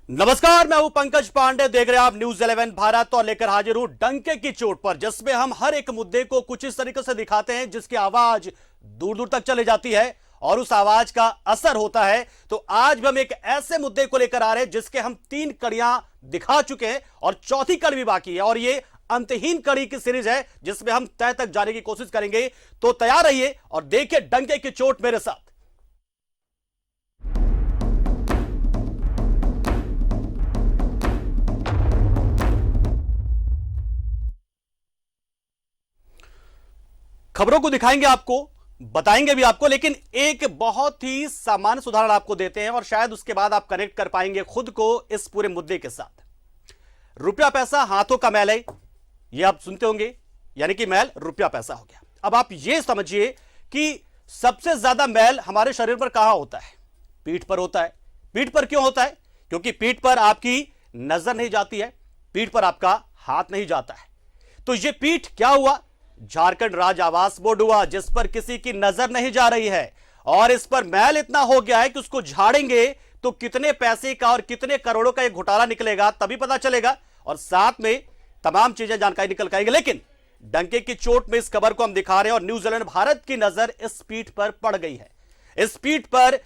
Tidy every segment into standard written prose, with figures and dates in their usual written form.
नमस्कार, मैं हूं पंकज पांडे। देख रहे हैं आप न्यूज 11 भारत और लेकर हाजिर हूं डंके की चोट पर, जिसमें हम हर एक मुद्दे को कुछ इस तरीके से दिखाते हैं जिसकी आवाज दूर दूर तक चली जाती है और उस आवाज का असर होता है। तो आज भी हम एक ऐसे मुद्दे को लेकर आ रहे हैं जिसके हम 3 कड़ियां दिखा चुके हैं और चौथी कड़ी भी बाकी है, और ये अंतहीन कड़ी की सीरीज है जिसमें हम तय तक जाने की कोशिश करेंगे। तो तैयार रहिए और देखिए डंके की चोट मेरे साथ। खबरों को दिखाएंगे आपको, बताएंगे भी आपको, लेकिन एक बहुत ही सामान्य उदाहरण आपको देते हैं और शायद उसके बाद आप कनेक्ट कर पाएंगे खुद को इस पूरे मुद्दे के साथ। रुपया पैसा हाथों का मैल है, ये आप सुनते होंगे, यानी कि मैल रुपया पैसा हो गया। अब आप ये समझिए कि सबसे ज्यादा मैल हमारे शरीर पर कहां होता है? पीठ पर होता है। पीठ पर क्यों होता है? क्योंकि पीठ पर आपकी नजर नहीं जाती है, पीठ पर आपका हाथ नहीं जाता है। तो ये पीठ क्या हुआ? झारखंड राज्य आवास बोर्ड हुआ, जिस पर किसी की नजर नहीं जा रही है और इस पर मैल इतना हो गया है कि उसको झाड़ेंगे तो कितने पैसे का और कितने करोड़ों का एक घोटाला निकलेगा तभी पता चलेगा, और साथ में तमाम चीजें जानकारी निकल आएगी। लेकिन डंके की चोट में इस खबर को हम दिखा रहे हैं और न्यूजीलैंड भारत की नजर इस पीठ पर पड़ गई है। इस पीठ पर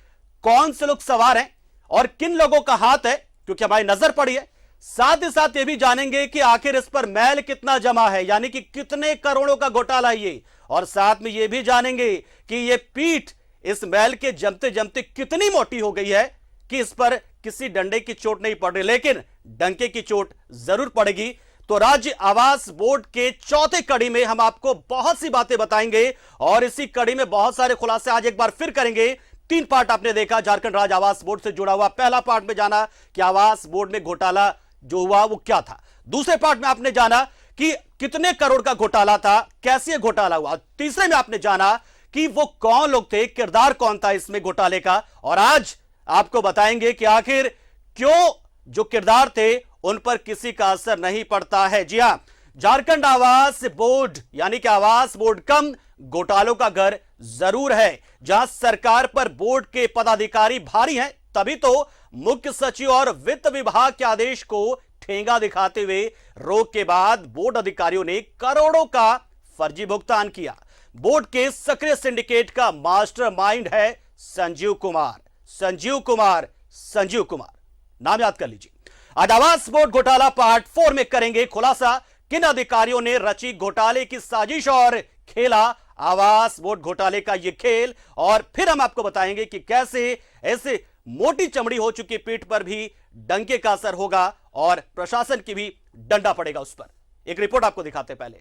कौन से लोग सवार हैं और किन लोगों का हाथ है, क्योंकि हमारी नजर पड़ी है। साथ ही साथ ये भी जानेंगे कि आखिर इस पर मैल कितना जमा है, यानी कि कितने करोड़ों का घोटाला है ये, और साथ में ये भी जानेंगे कि ये पीठ इस मैल के जमते जमते कितनी मोटी हो गई है कि इस पर किसी डंडे की चोट नहीं पड़ रही, लेकिन डंके की चोट जरूर पड़ेगी। तो राज्य आवास बोर्ड के चौथे कड़ी में हम आपको बहुत सी बातें बताएंगे और इसी कड़ी में बहुत सारे खुलासे आज एक बार फिर करेंगे। 3 पार्ट आपने देखा झारखंड राज्य आवास बोर्ड से जुड़ा हुआ। पहला पार्ट में जाना कि आवास बोर्ड में घोटाला जो हुआ वो क्या था। दूसरे पार्ट में आपने जाना कि कितने करोड़ का घोटाला था, कैसे घोटाला हुआ। तीसरे में आपने जाना कि वो कौन लोग थे, किरदार कौन था इसमें घोटाले का, और आज आपको बताएंगे कि आखिर क्यों जो किरदार थे उन पर किसी का असर नहीं पड़ता है। जी हां, झारखंड आवास बोर्ड यानी कि आवास बोर्ड कम घोटालों का घर जरूर है, जहां सरकार पर बोर्ड के पदाधिकारी भारी हैं, तभी तो मुख्य सचिव और वित्त विभाग के आदेश को ठेंगा दिखाते हुए रोक के बाद बोर्ड अधिकारियों ने करोड़ों का फर्जी भुगतान किया। बोर्ड के सक्रिय सिंडिकेट का मास्टरमाइंड है संजीव कुमार। संजीव कुमार, संजीव कुमार, नाम याद कर लीजिए। आज आवास बोर्ड घोटाला पार्ट 4 में करेंगे खुलासा, किन अधिकारियों ने रची घोटाले की साजिश और खेला आवास बोर्ड घोटाले का यह खेल, और फिर हम आपको बताएंगे कि कैसे ऐसे मोटी चमड़ी हो चुकी पीठ पर भी डंके का असर होगा और प्रशासन की भी डंडा पड़ेगा उस पर। एक रिपोर्ट आपको दिखाते पहले।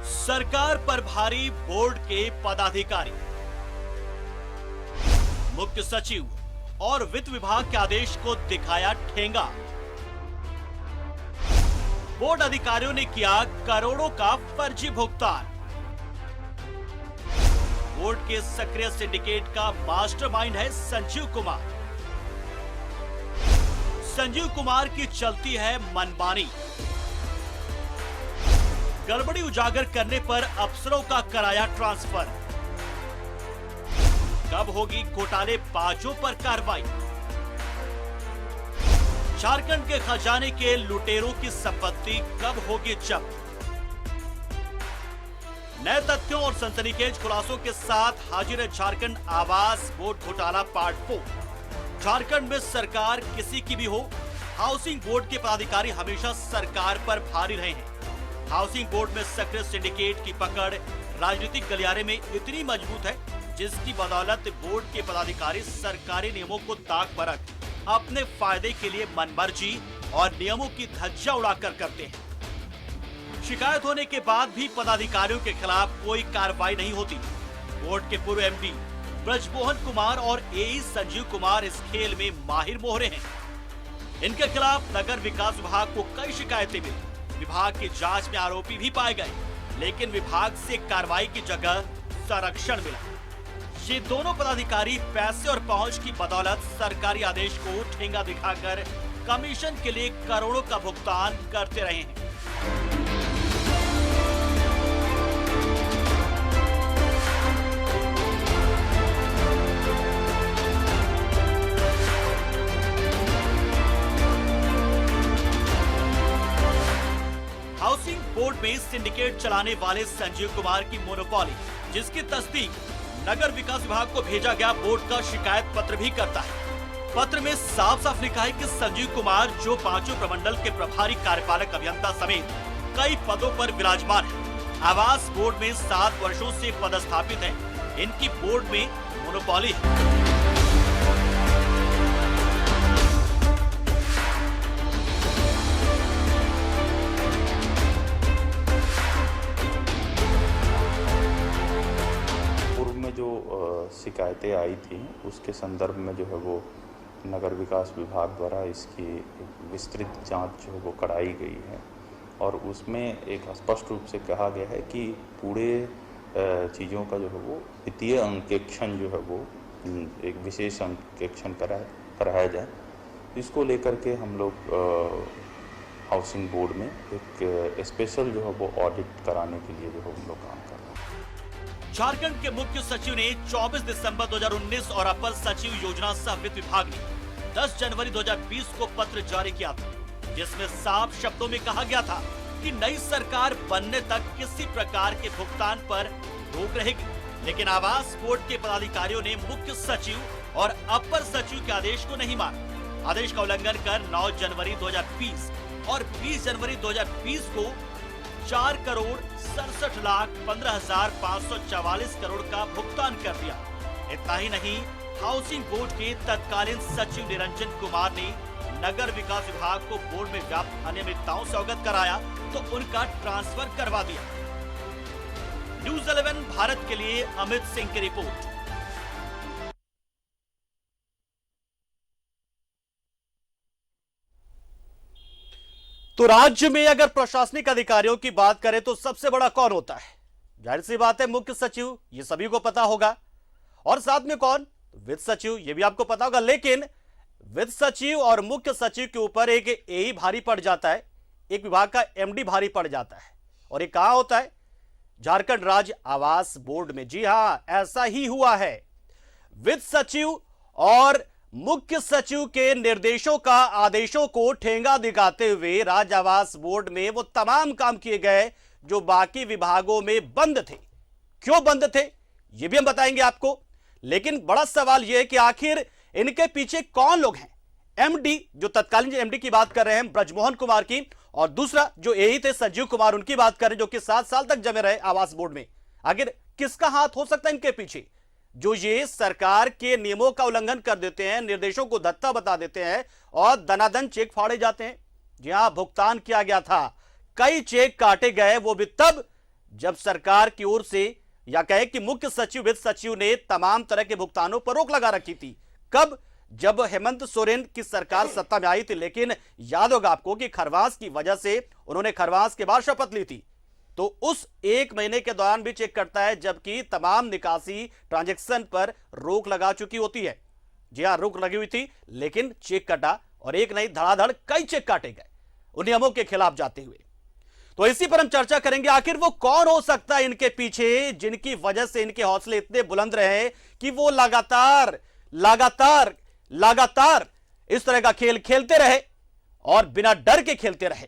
सरकार पर भारी बोर्ड के पदाधिकारी, मुख्य सचिव और वित्त विभाग के आदेश को दिखाया ठेंगा। बोर्ड अधिकारियों ने किया करोड़ों का फर्जी भुगतान। बोर्ड के सक्रिय सिंडिकेट का मास्टरमाइंड है संजीव कुमार। संजीव कुमार की चलती है मनमानी। गड़बड़ी उजागर करने पर अफसरों का कराया ट्रांसफर। कब होगी घोटाले बाजों पर कार्रवाई? झारखंड के खजाने के लुटेरों की संपत्ति कब होगी जब्त? नए तथ्यों और सनसनीखेज खुलासों के साथ हाजिर है झारखंड आवास बोर्ड घोटाला पार्ट 4। झारखंड में सरकार किसी की भी हो, हाउसिंग बोर्ड के पदाधिकारी हमेशा सरकार पर भारी रहे हैं। हाउसिंग बोर्ड में सक्रिय सिंडिकेट की पकड़ राजनीतिक गलियारे में इतनी मजबूत है जिसकी बदौलत बोर्ड के पदाधिकारी सरकारी नियमों को ताक पर रख अपने फायदे के लिए मनमर्जी और नियमों की धज्जियां उड़ाकर करते हैं। शिकायत होने के बाद भी पदाधिकारियों के खिलाफ कोई कार्रवाई नहीं होती। बोर्ड के पूर्व एमडी ब्रजमोहन कुमार और एई संजीव कुमार इस खेल में माहिर मोहरे हैं। इनके खिलाफ नगर विकास विभाग को कई शिकायतें मिली। विभाग की जांच में आरोपी भी पाए गए, लेकिन विभाग से कार्रवाई की जगह संरक्षण मिला। ये दोनों पदाधिकारी पैसे और पहुंच की बदौलत सरकारी आदेश को ठेंगा दिखाकर कमीशन के लिए करोड़ों का भुगतान करते रहे हैं। में सिंडिकेट चलाने वाले संजीव कुमार की मोनोपोली, जिसकी तस्दीक नगर विकास विभाग को भेजा गया बोर्ड का शिकायत पत्र भी करता है। पत्र में साफ साफ लिखा है कि संजीव कुमार, जो पांचों प्रमंडल के प्रभारी कार्यपालक अभियंता समेत कई पदों पर विराजमान है, आवास बोर्ड में 7 वर्षों से पदस्थापित है, इनकी बोर्ड में मोनोपोली है। शिकायतें आई थी उसके संदर्भ में जो है वो नगर विकास विभाग द्वारा इसकी विस्तृत जांच जो है वो कराई गई है और उसमें एक स्पष्ट रूप से कहा गया है कि पूरे चीज़ों का जो है वो द्वितीय अंकेक्षण जो है वो एक विशेष अंकेक्षण कराया जाए। इसको लेकर के हम लोग हाउसिंग बोर्ड में एक स्पेशल जो है वो ऑडिट कराने के लिए जो है हम लोग काम कर रहे हैं। झारखंड के मुख्य सचिव ने 24 दिसंबर 2019 और अपर सचिव योजना सह वित्त विभाग ने 10 जनवरी 2020 को पत्र जारी किया था, जिसमें साफ शब्दों में कहा गया था कि नई सरकार बनने तक किसी प्रकार के भुगतान पर रोक रहेगी। लेकिन आवास बोर्ड के पदाधिकारियों ने मुख्य सचिव और अपर सचिव के आदेश को नहीं माना। आदेश का उल्लंघन कर 9 जनवरी 2020 और 20 जनवरी 2020 को 4,67,15,544 करोड़ का भुगतान कर दिया। इतना ही नहीं, हाउसिंग बोर्ड के तत्कालीन सचिव निरंजन कुमार ने नगर विकास विभाग को बोर्ड में व्याप्त अनियमितताओं से अवगत कराया तो उनका ट्रांसफर करवा दिया। न्यूज़ 11 भारत के लिए अमित सिंह की रिपोर्ट। तो राज्य में अगर प्रशासनिक अधिकारियों की बात करें तो सबसे बड़ा कौन होता है? जाहिर सी बात है मुख्य सचिव, ये सभी को पता होगा। और साथ में कौन? वित्त सचिव, ये भी आपको पता होगा। लेकिन वित्त सचिव और मुख्य सचिव के ऊपर एक एई भारी पड़ जाता है, एक विभाग का एमडी भारी पड़ जाता है। और ये कहां होता है? झारखंड राज्य आवास बोर्ड में। जी हां, ऐसा ही हुआ है। वित्त सचिव और मुख्य सचिव के निर्देशों का, आदेशों को ठेंगा दिखाते हुए राज्य आवास बोर्ड में वो तमाम काम किए गए जो बाकी विभागों में बंद थे। क्यों बंद थे ये भी हम बताएंगे आपको। लेकिन बड़ा सवाल यह है कि आखिर इनके पीछे कौन लोग हैं? एमडी, जो तत्कालीन एमडी की बात कर रहे हैं ब्रजमोहन कुमार की, और दूसरा जो एई थे संजीव कुमार, उनकी बात कर रहे हैं, जो कि 7 साल तक जमे रहे आवास बोर्ड में। आखिर किसका हाथ हो सकता है इनके पीछे, जो ये सरकार के नियमों का उल्लंघन कर देते हैं, निर्देशों को धत्ता बता देते हैं और दनादन चेक फाड़े जाते हैं? जी हां, भुगतान किया गया था, कई चेक काटे गए, वो भी तब जब सरकार की ओर से, या कहे कि मुख्य सचिव वित्त सचिव ने तमाम तरह के भुगतानों पर रोक लगा रखी थी। कब? जब हेमंत सोरेन की सरकार सत्ता में आई थी। लेकिन याद होगा आपको कि खरवास की वजह से उन्होंने खरवास के बाद शपथ ली थी, तो उस 1 महीने के दौरान भी चेक कटता है, जबकि तमाम निकासी ट्रांजैक्शन पर रोक लगा चुकी होती है। जी हां, रोक लगी हुई थी, लेकिन चेक कटा, और एक नहीं धड़ाधड़ कई चेक काटे गए उन नियमों के खिलाफ जाते हुए। तो इसी पर हम चर्चा करेंगे, आखिर वो कौन हो सकता है इनके पीछे, जिनकी वजह से इनके हौसले इतने बुलंद रहे कि वो लगातार इस तरह का खेल खेलते रहे और बिना डर के खेलते रहे,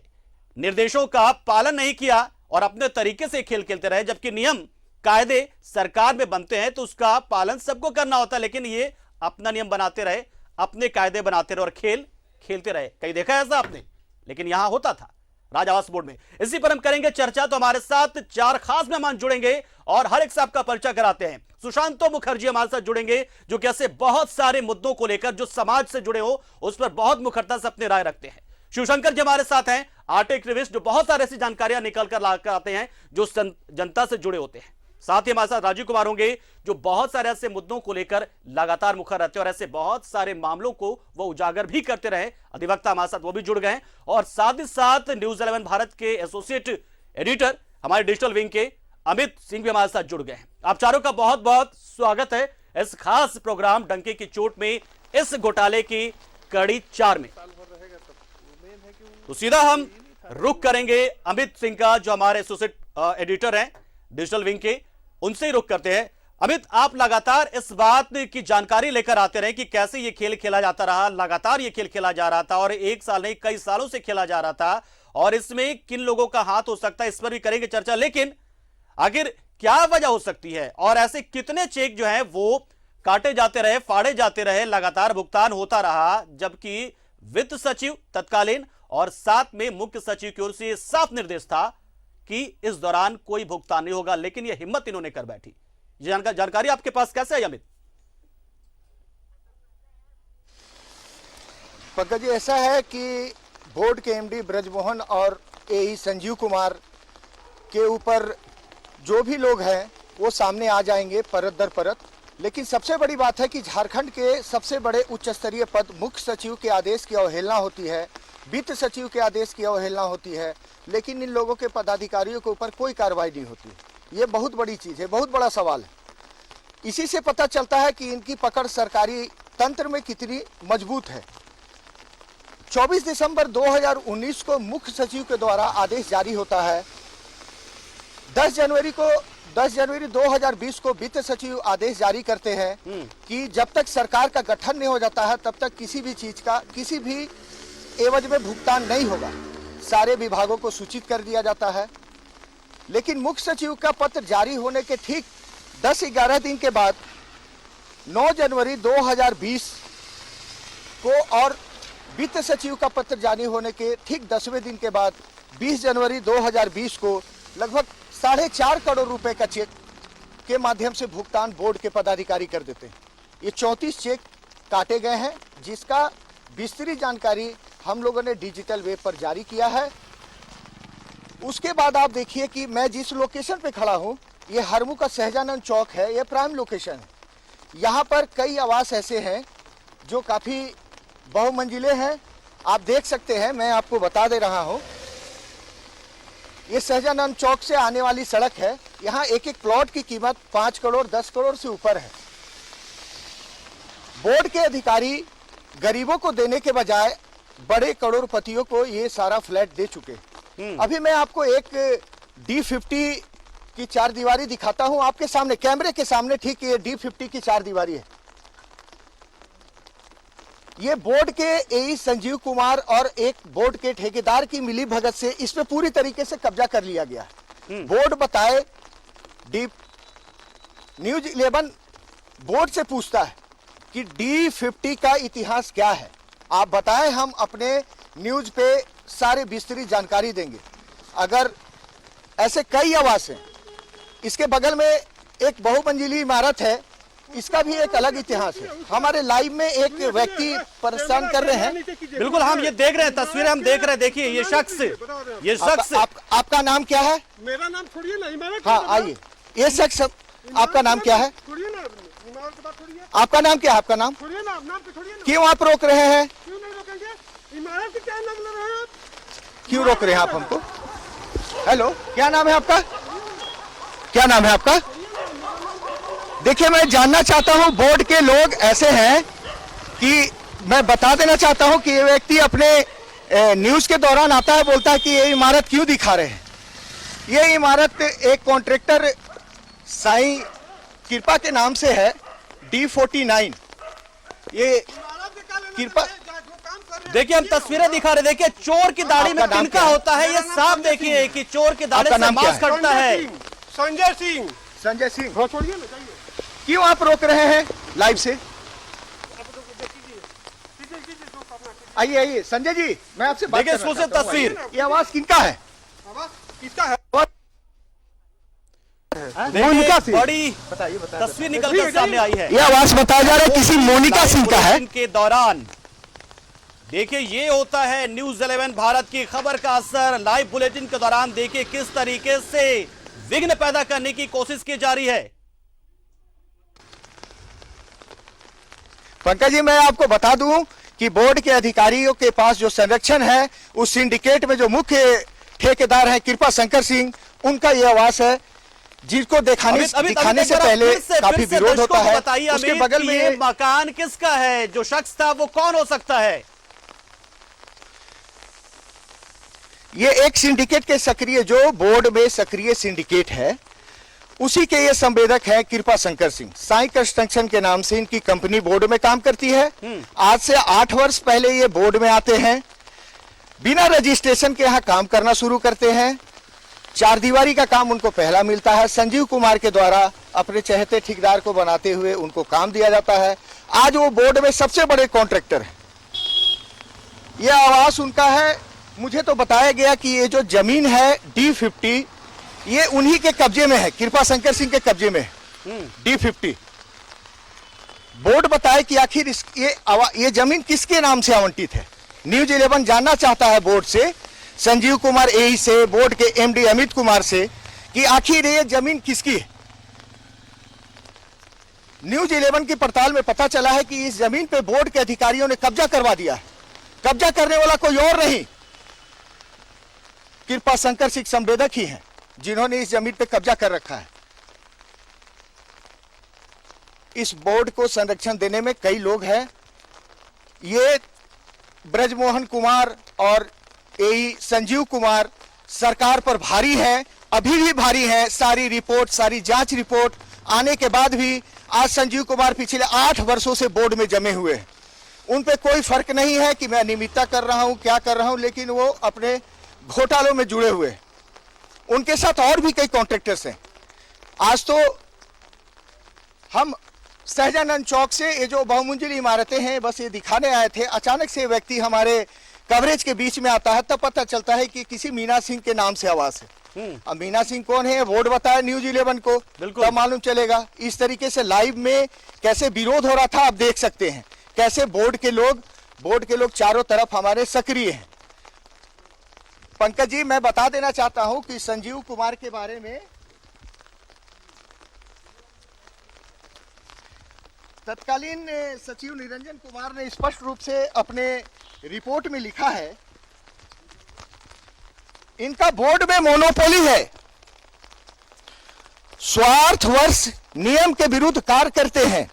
निर्देशों का पालन नहीं किया और अपने तरीके से खेल खेलते रहे। जबकि नियम कायदे सरकार में बनते हैं तो उसका पालन सबको करना होता है, लेकिन ये अपना नियम बनाते रहे, अपने कायदे बनाते रहे और खेल खेलते रहे। कहीं देखा है ऐसा आपने? लेकिन यहां होता था राज्य आवास बोर्ड में। इसी पर हम करेंगे चर्चा। तो हमारे साथ 4 खास मेहमान जुड़ेंगे और हर एक से आपका परिचय कराते हैं। सुशांतो मुखर्जी हमारे साथ जुड़ेंगे, जो कि ऐसे बहुत सारे मुद्दों को लेकर जो समाज से जुड़े हो उस पर बहुत मुखरता से अपनी राय रखते हैं। शिवशंकर जी हमारे साथ हैं, आर्ट एक्टिविस्ट, जो बहुत सारे ऐसी जानकारियां निकल कर लाकर आते हैं जो जनता से जुड़े होते हैं। साथ ही हमारे साथ राजीव कुमार होंगे, जो बहुत सारे ऐसे मुद्दों को लेकर लगातार मुखर रहते हैं और ऐसे बहुत सारे मामलों को वो उजागर भी करते रहे। अधिवक्ता हमारे साथ वो भी जुड़ गए, और साथ ही साथ न्यूज़ 11 भारत के एसोसिएट एडिटर, हमारे डिजिटल विंग के अमित सिंह भी हमारे साथ जुड़ गए हैं। आप चारों का बहुत बहुत स्वागत है इस खास प्रोग्राम डंके की चोट में, इस घोटाले की कड़ी 4 में। तो सीधा हम रुख करेंगे अमित सिंह का, जो हमारे एसोसिएट एडिटर हैं डिजिटल विंग के, उनसे ही रुख करते हैं। अमित, आप लगातार इस बात की जानकारी लेकर आते रहे कि कैसे ये खेल खेला जाता रहा, लगातार ये खेल खेला जा रहा था और 1 साल नहीं कई सालों से खेला जा रहा था, और इसमें किन लोगों का हाथ हो सकता है, इस पर भी करेंगे चर्चा। लेकिन आखिर क्या वजह हो सकती है और ऐसे कितने चेक जो है वो काटे जाते रहे, फाड़े जाते रहे, लगातार भुगतान होता रहा, जबकि वित्त सचिव तत्कालीन और साथ में मुख्य सचिव की ओर से साफ निर्देश था कि इस दौरान कोई भुगतान नहीं होगा, लेकिन यह हिम्मत इन्होंने कर बैठी। जानकारी आपके पास कैसे है अमित? पंकज जी, ऐसा है कि बोर्ड के एमडी ब्रजमोहन और एई संजीव कुमार के ऊपर जो भी लोग हैं वो सामने आ जाएंगे परत दर परत। लेकिन सबसे बड़ी बात है कि झारखंड के सबसे बड़े उच्च स्तरीय पद मुख्य सचिव के आदेश की अवहेलना होती है, वित्त सचिव के आदेश की अवहेलना होती है, लेकिन इन लोगों के पदाधिकारियों के ऊपर कोई कार्रवाई नहीं होती। ये बहुत बड़ी चीज़ है, बहुत बड़ा सवाल है। इसी से पता चलता है कि इनकी पकड़ सरकारी तंत्र में कितनी मजबूत है। 24 दिसंबर 2019 को मुख्य सचिव के द्वारा आदेश जारी होता है। 10 जनवरी 2020 को वित्त सचिव आदेश जारी करते हैं कि जब तक सरकार का गठन नहीं हो जाता है तब तक किसी भी चीज का किसी भी एवज में भुगतान नहीं होगा। सारे विभागों को सूचित कर दिया जाता है। लेकिन मुख्य सचिव का पत्र जारी होने के ठीक 10-11 दिन के बाद 9 जनवरी 2020 को और वित्त सचिव का पत्र जारी होने के ठीक 10वें दिन के बाद 20 जनवरी 2020 को लगभग 4.5 करोड़ रुपए का चेक के माध्यम से भुगतान बोर्ड के पदाधिकारी कर देते हैं। ये 34 चेक काटे गए हैं, जिसका विस्तृत जानकारी हम लोगों ने डिजिटल वेब पर जारी किया है। उसके बाद आप देखिए कि मैं जिस लोकेशन पे खड़ा हूँ, ये हरमू का सहजानंद चौक है, ये प्राइम लोकेशन है। यहाँ पर कई आवास ऐसे हैं जो काफ़ी बहुमंजिले हैं। आप देख सकते हैं, मैं आपको बता दे रहा हूँ, ये सहजानंद चौक से आने वाली सड़क है। यहाँ एक एक प्लॉट की कीमत 5 करोड़ 10 करोड़ से ऊपर है। बोर्ड के अधिकारी गरीबों को देने के बजाय बड़े करोड़पतियों को ये सारा फ्लैट दे चुके। अभी मैं आपको एक D50 की 4 दीवारी दिखाता हूं आपके सामने, कैमरे के सामने। ठीक, ये D50 की 4 दीवारी है। ये बोर्ड के एई संजीव कुमार और एक बोर्ड के ठेकेदार की मिली भगत से इस पे पूरी तरीके से कब्जा कर लिया गया है। बोर्ड बताए, न्यूज 11 बोर्ड से पूछता है कि D50 का इतिहास क्या है, आप बताएं, हम अपने न्यूज पे सारे विस्तृत जानकारी देंगे। अगर ऐसे कई आवास हैं, इसके बगल में एक बहुमंजिली इमारत है, इसका भी एक अलग इतिहास है। हमारे लाइव में एक व्यक्ति परेशान कर रहे हैं। बिल्कुल, हम ये देख रहे हैं, तस्वीरें हम देख रहे हैं। देखिए ये शख्स आपका नाम क्या है? मेरा नाम छोड़िए ना। हाँ, आइए। ये शख्स, आपका नाम क्या है? आपका नाम क्या है? आपका नाम क्यों आप रोक रहे हैं? क्यों रोक रहे हैं आप हमको? हेलो, क्या नाम है आपका? क्या नाम है आपका? देखिए, मैं जानना चाहता हूं, बोर्ड के लोग ऐसे हैं कि मैं बता देना चाहता हूं कि ये व्यक्ति अपने न्यूज के दौरान आता है, बोलता है कि ये इमारत क्यों दिखा रहे हैं। ये इमारत एक कॉन्ट्रैक्टर साईं कृपा के नाम से है, D49। ये कृपा, देखिए हम तस्वीरें दिखा रहे, देखिए चोर की दाढ़ी में तिनका होता है, ये साफ देखिए कि चोर की दाढ़ी से मांस कटता है। संजय सिंह। संजय सिंह, छोड़िए ना, जाइए। क्यों आप रोक रहे हैं लाइव से? आइए आइए संजय जी, मैं आपसे बात देखिए करना चाहता हूं। तस्वीर, ये आवाज किनका है? आवाज किसका है? मोनिका सिंह, बड़ी तस्वीर निकलकर सामने आई है। ये आवाज बताया जा रहा है किसी मोनिका सिंह का है। के दौरान देखिए ये होता है न्यूज 11 भारत की खबर का असर। लाइव बुलेटिन के दौरान देखिए किस तरीके से विघ्न पैदा करने की कोशिश की जा रही है। पंकज जी, मैं आपको बता दूं कि बोर्ड के अधिकारियों के पास जो संरक्षण है, उस सिंडिकेट में जो मुख्य ठेकेदार हैं कृपा शंकर सिंह, उनका ये आवास है, जिसको दिखाने से पहले काफी विरोध होता है। उसके बगल में ये मकान किसका है? जो शख्स था वो कौन हो सकता है? ये एक सिंडिकेट के सक्रिय, जो बोर्ड में सक्रिय सिंडिकेट है, उसी के ये संवेदक है कृपा शंकर सिंह। साई कंस्ट्रक्शन के नाम से इनकी कंपनी बोर्ड में काम करती है। आज से 8 वर्ष पहले ये बोर्ड में आते हैं। बिना रजिस्ट्रेशन के यहाँ काम करना शुरू करते हैं। चार दीवारी का काम उनको पहला मिलता है। संजीव कुमार के द्वारा अपने चहेते ठेकेदार को बनाते हुए उनको काम दिया जाता है। आज वो बोर्ड में सबसे बड़े कॉन्ट्रैक्टर हैं। यह आवास उनका है। मुझे तो बताया गया कि ये जो जमीन है D50 ये उन्हीं के कब्जे में है, कृपा शंकर सिंह के कब्जे में है D50। बोर्ड बताए कि आखिर ये जमीन किसके नाम से आवंटित है। न्यूज 11 जानना चाहता है बोर्ड से, संजीव कुमार एई से, बोर्ड के MD अमित कुमार से, कि आखिर ये जमीन किसकी है। न्यूज 11 की पड़ताल में पता चला है कि इस जमीन पे बोर्ड के अधिकारियों ने कब्जा करवा दिया है। कब्जा करने वाला कोई और नहीं, कृपा शंकर सिंह संवेदक ही हैं जिन्होंने इस जमीन पे कब्जा कर रखा है। इस बोर्ड को संरक्षण देने में कई लोग हैं। ये ब्रजमोहन कुमार और एई संजीव कुमार सरकार पर भारी है, अभी भी भारी है। सारी रिपोर्ट, सारी जांच रिपोर्ट आने के बाद भी आज संजीव कुमार पिछले 8 वर्षों से बोर्ड में जमे हुए हैं। उन पे कोई फर्क नहीं है कि मैं अनियमितता कर रहा हूं, क्या कर रहा हूं, लेकिन वो अपने घोटालों में जुड़े हुए हैं। उनके साथ और भी कई कॉन्ट्रैक्टर्स हैं। आज तो हम सहजानंद चौक से ये जो बहुमंजिली इमारतें हैं बस ये दिखाने आए थे। अचानक से व्यक्ति हमारे कवरेज के बीच में आता है, तब पता चलता है कि किसी मीना सिंह के नाम से आवास है। अब मीना सिंह कौन है, बोर्ड बताया न्यूज 11 को, तब मालूम चलेगा। इस तरीके से लाइव में कैसे विरोध हो रहा था आप देख सकते हैं। कैसे बोर्ड के लोग चारों तरफ हमारे सक्रिय हैं। पंकज जी, मैं बता देना चाहता हूं कि संजीव कुमार के बारे में तत्कालीन सचिव निरंजन कुमार ने स्पष्ट रूप से अपने रिपोर्ट में लिखा है, इनका बोर्ड में मोनोपोली है, स्वार्थवश नियम के विरुद्ध कार्य करते हैं।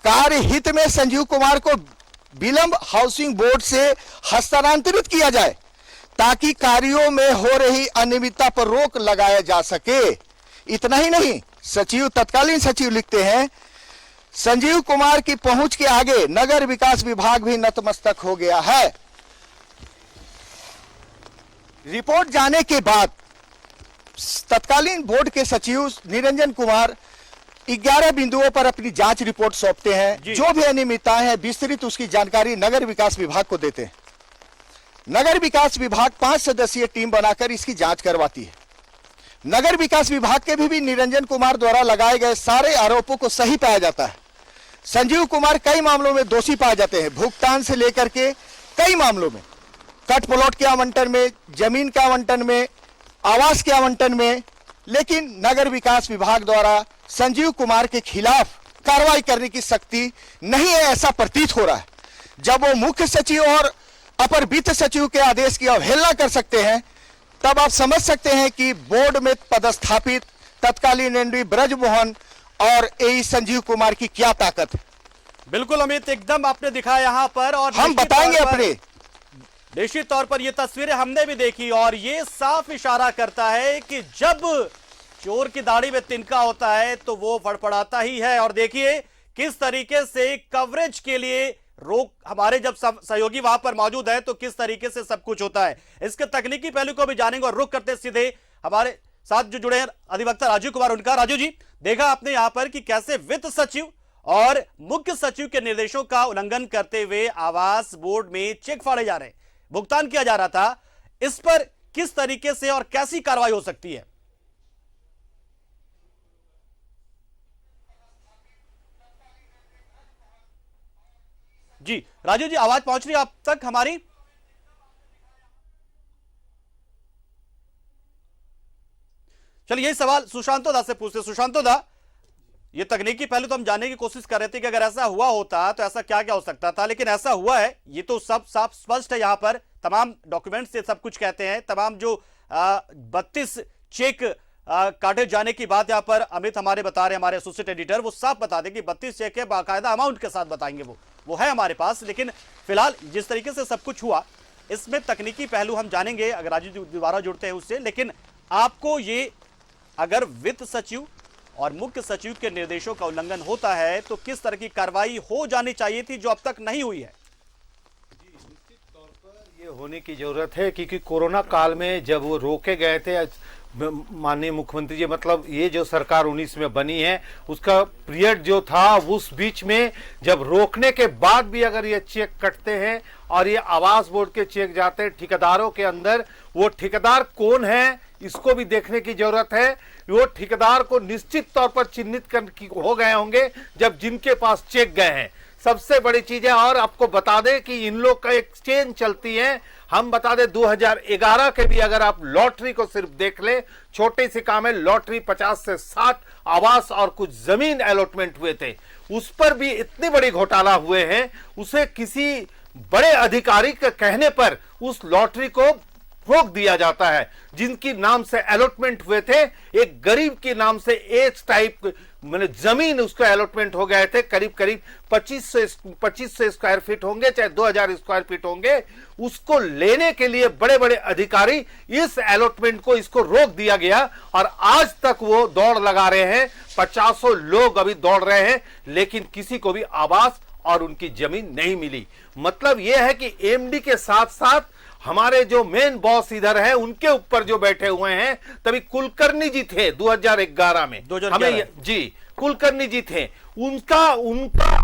कार्य हित में संजीव कुमार को विलंब हाउसिंग बोर्ड से हस्तांतरित किया जाए ताकि कार्यों में हो रही अनियमितता पर रोक लगाया जा सके। इतना ही नहीं, तत्कालीन सचिव लिखते हैं, संजीव कुमार की पहुंच के आगे नगर विकास विभाग भी नतमस्तक हो गया है। रिपोर्ट जाने के बाद तत्कालीन बोर्ड के सचिव निरंजन कुमार 11 बिंदुओं पर अपनी जांच रिपोर्ट सौंपते हैं। जो भी अनियमितताएं हैं विस्तृत उसकी जानकारी नगर विकास विभाग को देते हैं। नगर विकास विभाग 5 सदस्यीय टीम बनाकर इसकी जांच करवाती है। नगर विकास विभाग के भी निरंजन कुमार द्वारा लगाए गए सारे आरोपों को सही पाया जाता है। संजीव कुमार कई मामलों में दोषी पाए जाते हैं, भुगतान से लेकर के कई मामलों में, कट प्लॉट के आवंटन में, जमीन के आवंटन में, आवास के आवंटन में। लेकिन नगर विकास विभाग द्वारा संजीव कुमार के खिलाफ कार्रवाई करने की शक्ति नहीं है, ऐसा प्रतीत हो रहा है। जब वो मुख्य सचिव और अपर वित्त सचिव के आदेश की अवहेलना कर सकते हैं, तब आप समझ सकते हैं कि बोर्ड में पदस्थापित तत्कालीन MD ब्रजमोहन और एई संजीव कुमार की क्या ताकत है। बिल्कुल अमित, एकदम आपने दिखाया यहां पर, और हम बताएंगे अपने निश्चित तौर पर ये तस्वीरें हमने भी देखी और ये साफ इशारा करता है कि जब चोर की दाढ़ी में तिनका होता है तो वो फड़फड़ाता ही है। और देखिए किस तरीके से कवरेज के लिए रोक, हमारे जब सहयोगी वहां पर मौजूद है तो किस तरीके से सब कुछ होता है। इसके तकनीकी पहलू को भी जानेंगे और रुक करते सीधे हमारे साथ जो जुड़े हैं अधिवक्ता राजू कुमार, उनका। राजू जी, देखा आपने यहां पर कि कैसे वित्त सचिव और मुख्य सचिव के निर्देशों का उल्लंघन करते हुए आवास बोर्ड में चेक फाड़े जा रहे, भुगतान किया जा रहा था। इस पर किस तरीके से और कैसी कार्रवाई हो सकती है? जी राजू जी, आवाज पहुंच रही है आप तक हमारी? चलिए यही सवाल सुशांतो दा से पूछते। सुशांतो दा, ये तकनीकी पहलू तो हम जानने की कोशिश कर रहे थे कि अगर ऐसा हुआ होता तो ऐसा क्या क्या हो सकता था, लेकिन ऐसा हुआ है ये तो सब साफ स्पष्ट है। यहां पर तमाम डॉक्यूमेंट्स से सब कुछ कहते हैं। तमाम जो 32 चेक काटे जाने की बात यहां पर अमित हमारे बता रहे हैं, हमारे एसोसिएट एडिटर, वो साफ बता दें कि 32 चेक है, बाकायदा अमाउंट के साथ बताएंगे, वो है हमारे पास। लेकिन फिलहाल जिस तरीके से सब कुछ हुआ इसमें तकनीकी पहलू हम जानेंगे अगर राजू दोबारा जुड़ते हैं उससे। लेकिन आपको ये, अगर वित्त सचिव और मुख्य सचिव के निर्देशों का उल्लंघन होता है तो किस तरह की कार्रवाई हो जानी चाहिए थी जो अब तक नहीं हुई है? जी, निश्चित तौर पर ये होने की जरूरत है, क्योंकि कोरोना काल में जब वो रोके गए थे माननीय मुख्यमंत्री जी, मतलब ये जो सरकार 19 में बनी है उसका पीरियड जो था, उस बीच में जब रोकने के बाद भी अगर ये चेक कटते हैं और ये आवास बोर्ड के चेक जाते हैं ठेकेदारों के अंदर, वो ठेकेदार कौन है इसको भी देखने की जरूरत है। वो ठेकेदार को निश्चित तौर पर चिन्हित हो गए होंगे जब जिनके पास चेक गए हैं। सबसे बड़ी चीज है, और आपको बता दें कि इन लोग का एक चेन चलती है। हम बता दें 2011 के भी अगर आप लॉटरी को सिर्फ देख ले, छोटी सी काम है, लॉटरी 50 से 60 आवास और कुछ जमीन अलॉटमेंट हुए थे, उस पर भी इतनी बड़ी घोटाला हुए हैं। उसे किसी बड़े अधिकारी के कहने पर उस लॉटरी को रोक दिया जाता है। जिनकी नाम से अलॉटमेंट हुए थे, एक गरीब के नाम से एच टाइप मैंने जमीन उसको अलॉटमेंट हो गए थे, करीब करीब 2500 स्क्वायर फीट होंगे, चाहे 2000 स्क्वायर फीट होंगे। उसको लेने के लिए बड़े बड़े अधिकारी इस अलॉटमेंट को इसको रोक दिया गया, और आज तक वो दौड़ लगा रहे हैं। 50 लोग अभी दौड़ रहे हैं, लेकिन किसी को भी आवास और उनकी जमीन नहीं मिली। मतलब यह है कि एमडी के साथ साथ हमारे जो मेन बॉस इधर है, उनके ऊपर जो बैठे हुए हैं, तभी कुलकर्णी जी थे 2011 में, हमें जी कुलकर्णी जी थे, उनका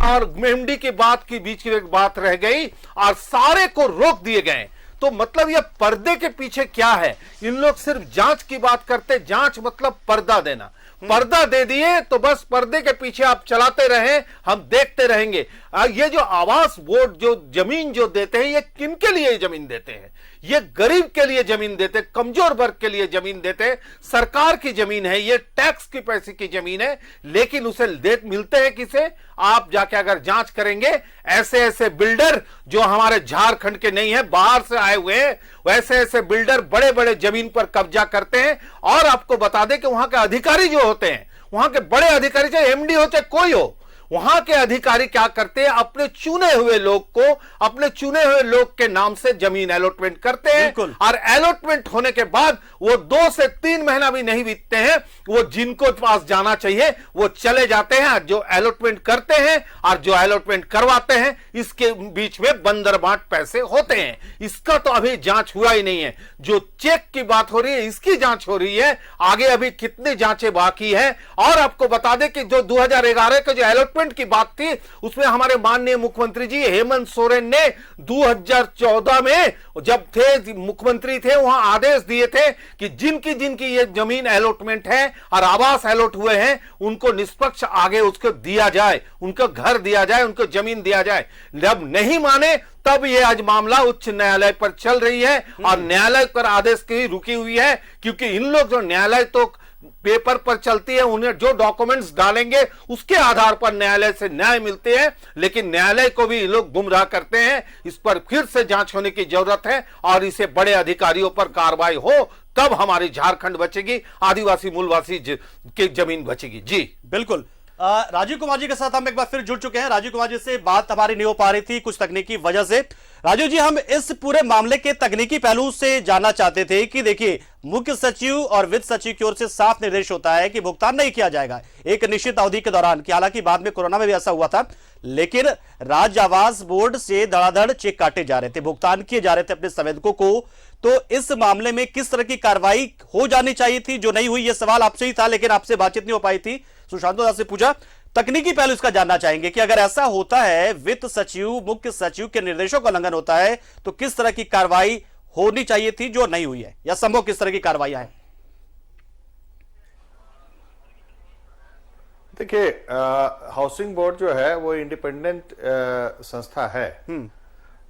और एमडी के बात के बीच की एक बात रह गई और सारे को रोक दिए गए। तो मतलब ये पर्दे के पीछे क्या है? इन लोग सिर्फ जांच की बात करते, जांच मतलब पर्दा देना। पर्दा दे दिए तो बस पर्दे के पीछे आप चलाते रहे, हम देखते रहेंगे। ये जो आवास बोर्ड जो जमीन जो देते हैं, ये किनके लिए जमीन देते हैं? ये गरीब के लिए जमीन देते, कमजोर वर्ग के लिए जमीन देते। सरकार की जमीन है, ये टैक्स के पैसे की जमीन है, लेकिन उसे मिलते हैं किसे? आप जाके अगर जांच करेंगे, ऐसे ऐसे बिल्डर जो हमारे झारखंड के नहीं है, बाहर से आए हुए हैं, वैसे ऐसे बिल्डर बड़े बड़े जमीन पर कब्जा करते हैं। और आपको बता दें कि वहां के अधिकारी जो होते हैं, वहां के बड़े अधिकारी, चाहे एमडी हो चाहे कोई हो, वहां के अधिकारी क्या करते हैं? अपने चुने हुए लोग को, अपने चुने हुए लोग के नाम से जमीन अलॉटमेंट करते हैं, और अलॉटमेंट होने के बाद वो 2 से 3 महीना भी नहीं बीतते हैं, वो जिनको पास जाना चाहिए वो चले जाते हैं। जो अलॉटमेंट करते हैं और जो अलॉटमेंट करवाते हैं, इसके बीच में बंदरबाट पैसे होते हैं। इसका तो अभी जांच हुआ ही नहीं है। जो चेक की बात हो रही है, इसकी जांच हो रही है। आगे अभी कितनी जांचें बाकी है। और आपको बता दें कि जो 2011 के जो अलॉटमेंट की बात थी, उसमें हमारे माननीय मुख्यमंत्री जी हेमंत सोरेन ने 2014 में जब थे मुख्यमंत्री थे, वहां आदेश दिए थे कि जिनकी जिनकी ये जमीन अलॉटमेंट है और आवास अलॉट हुए हैं, उनको निष्पक्ष आगे उसको दिया जाए, उनको घर दिया जाए, उनको जमीन दिया जाए। जब नहीं माने, तब ये आज मामला उच्च न्यायालय पर चल रही है, और न्यायालय पर आदेश की रुकी हुई है, क्योंकि इन लोग जो न्यायालय तो पेपर पर चलती है, उन्हें जो डॉक्यूमेंट्स डालेंगे उसके आधार पर न्यायालय से न्याय मिलते हैं, लेकिन न्यायालय को भी लोग गुमराह करते हैं। इस पर फिर से जांच होने की जरूरत है, और इसे बड़े अधिकारियों पर कार्रवाई हो, तब हमारी झारखंड बचेगी, आदिवासी मूलवासी की जमीन बचेगी। जी बिल्कुल। राजीव कुमार जी के साथ हम एक बार फिर जुड़ चुके हैं। राजीव कुमार जी से बात हमारी नहीं हो पा रही थी कुछ तकनीकी वजह से। राजीव जी, हम इस पूरे मामले के तकनीकी पहलू से जानना चाहते थे कि देखिए, मुख्य सचिव और वित्त सचिव की ओर से साफ निर्देश होता है कि भुगतान नहीं किया जाएगा एक निश्चित अवधि के दौरान, कि हालांकि बाद में कोरोना में भी ऐसा हुआ था, लेकिन राज्य आवास बोर्ड से धड़ाधड़ चेक काटे जा रहे थे, भुगतान किए जा रहे थे अपने संवेदकों को। तो इस मामले में किस तरह की कार्रवाई हो जानी चाहिए थी जो नहीं हुई? यह सवाल आपसे ही था, लेकिन आपसे बातचीत नहीं हो पाई थी। सुशांतो दास से पूछा, तकनीकी पहलू इसका जानना चाहेंगे कि अगर ऐसा होता है, वित्त सचिव मुख्य सचिव के निर्देशों का उल्लंघन होता है, तो किस तरह की कार्रवाई होनी चाहिए थी जो नहीं हुई है, या संभव किस तरह की कार्रवाई है? देखिए, हाउसिंग बोर्ड जो है वो इंडिपेंडेंट संस्था है।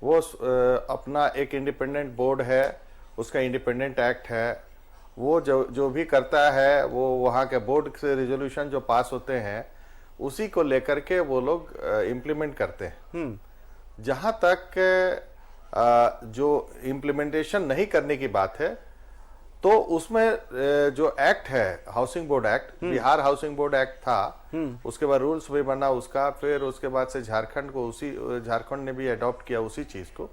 वो अपना एक इंडिपेंडेंट बोर्ड है, उसका इंडिपेंडेंट एक्ट है। वो जो भी करता है, वो वहाँ के बोर्ड से रिजोल्यूशन जो पास होते हैं, उसी को लेकर के वो लोग इम्प्लीमेंट करते हैं। जहाँ तक जो इम्प्लीमेंटेशन नहीं करने की बात है, तो उसमें जो एक्ट है, housing board act, Bihar housing board act था, उसके बाद रूल्स भी बना उसका, फिर उसके बाद से झारखंड ने भी अडॉप्ट किया उसी चीज को।